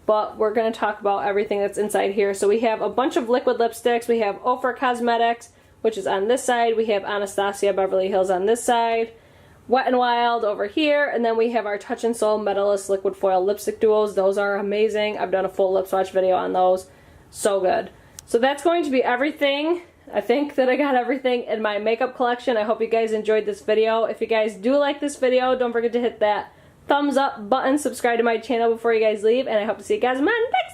but we're going to talk about everything that's inside here. So we have a bunch of liquid lipsticks. We have Ofra Cosmetics, which is on this side. We have Anastasia Beverly Hills on this side. Wet n Wild over here. And then we have our Touch in Sol Metalist Liquid Foil Lipstick Duos. Those are amazing. I've done a full lip swatch video on those. So good. So that's going to be everything. I think that I got everything in my makeup collection. I hope you guys enjoyed this video. If you guys do like this video, don't forget to hit that thumbs up button, subscribe to my channel before you guys leave, and I hope to see you guys in my next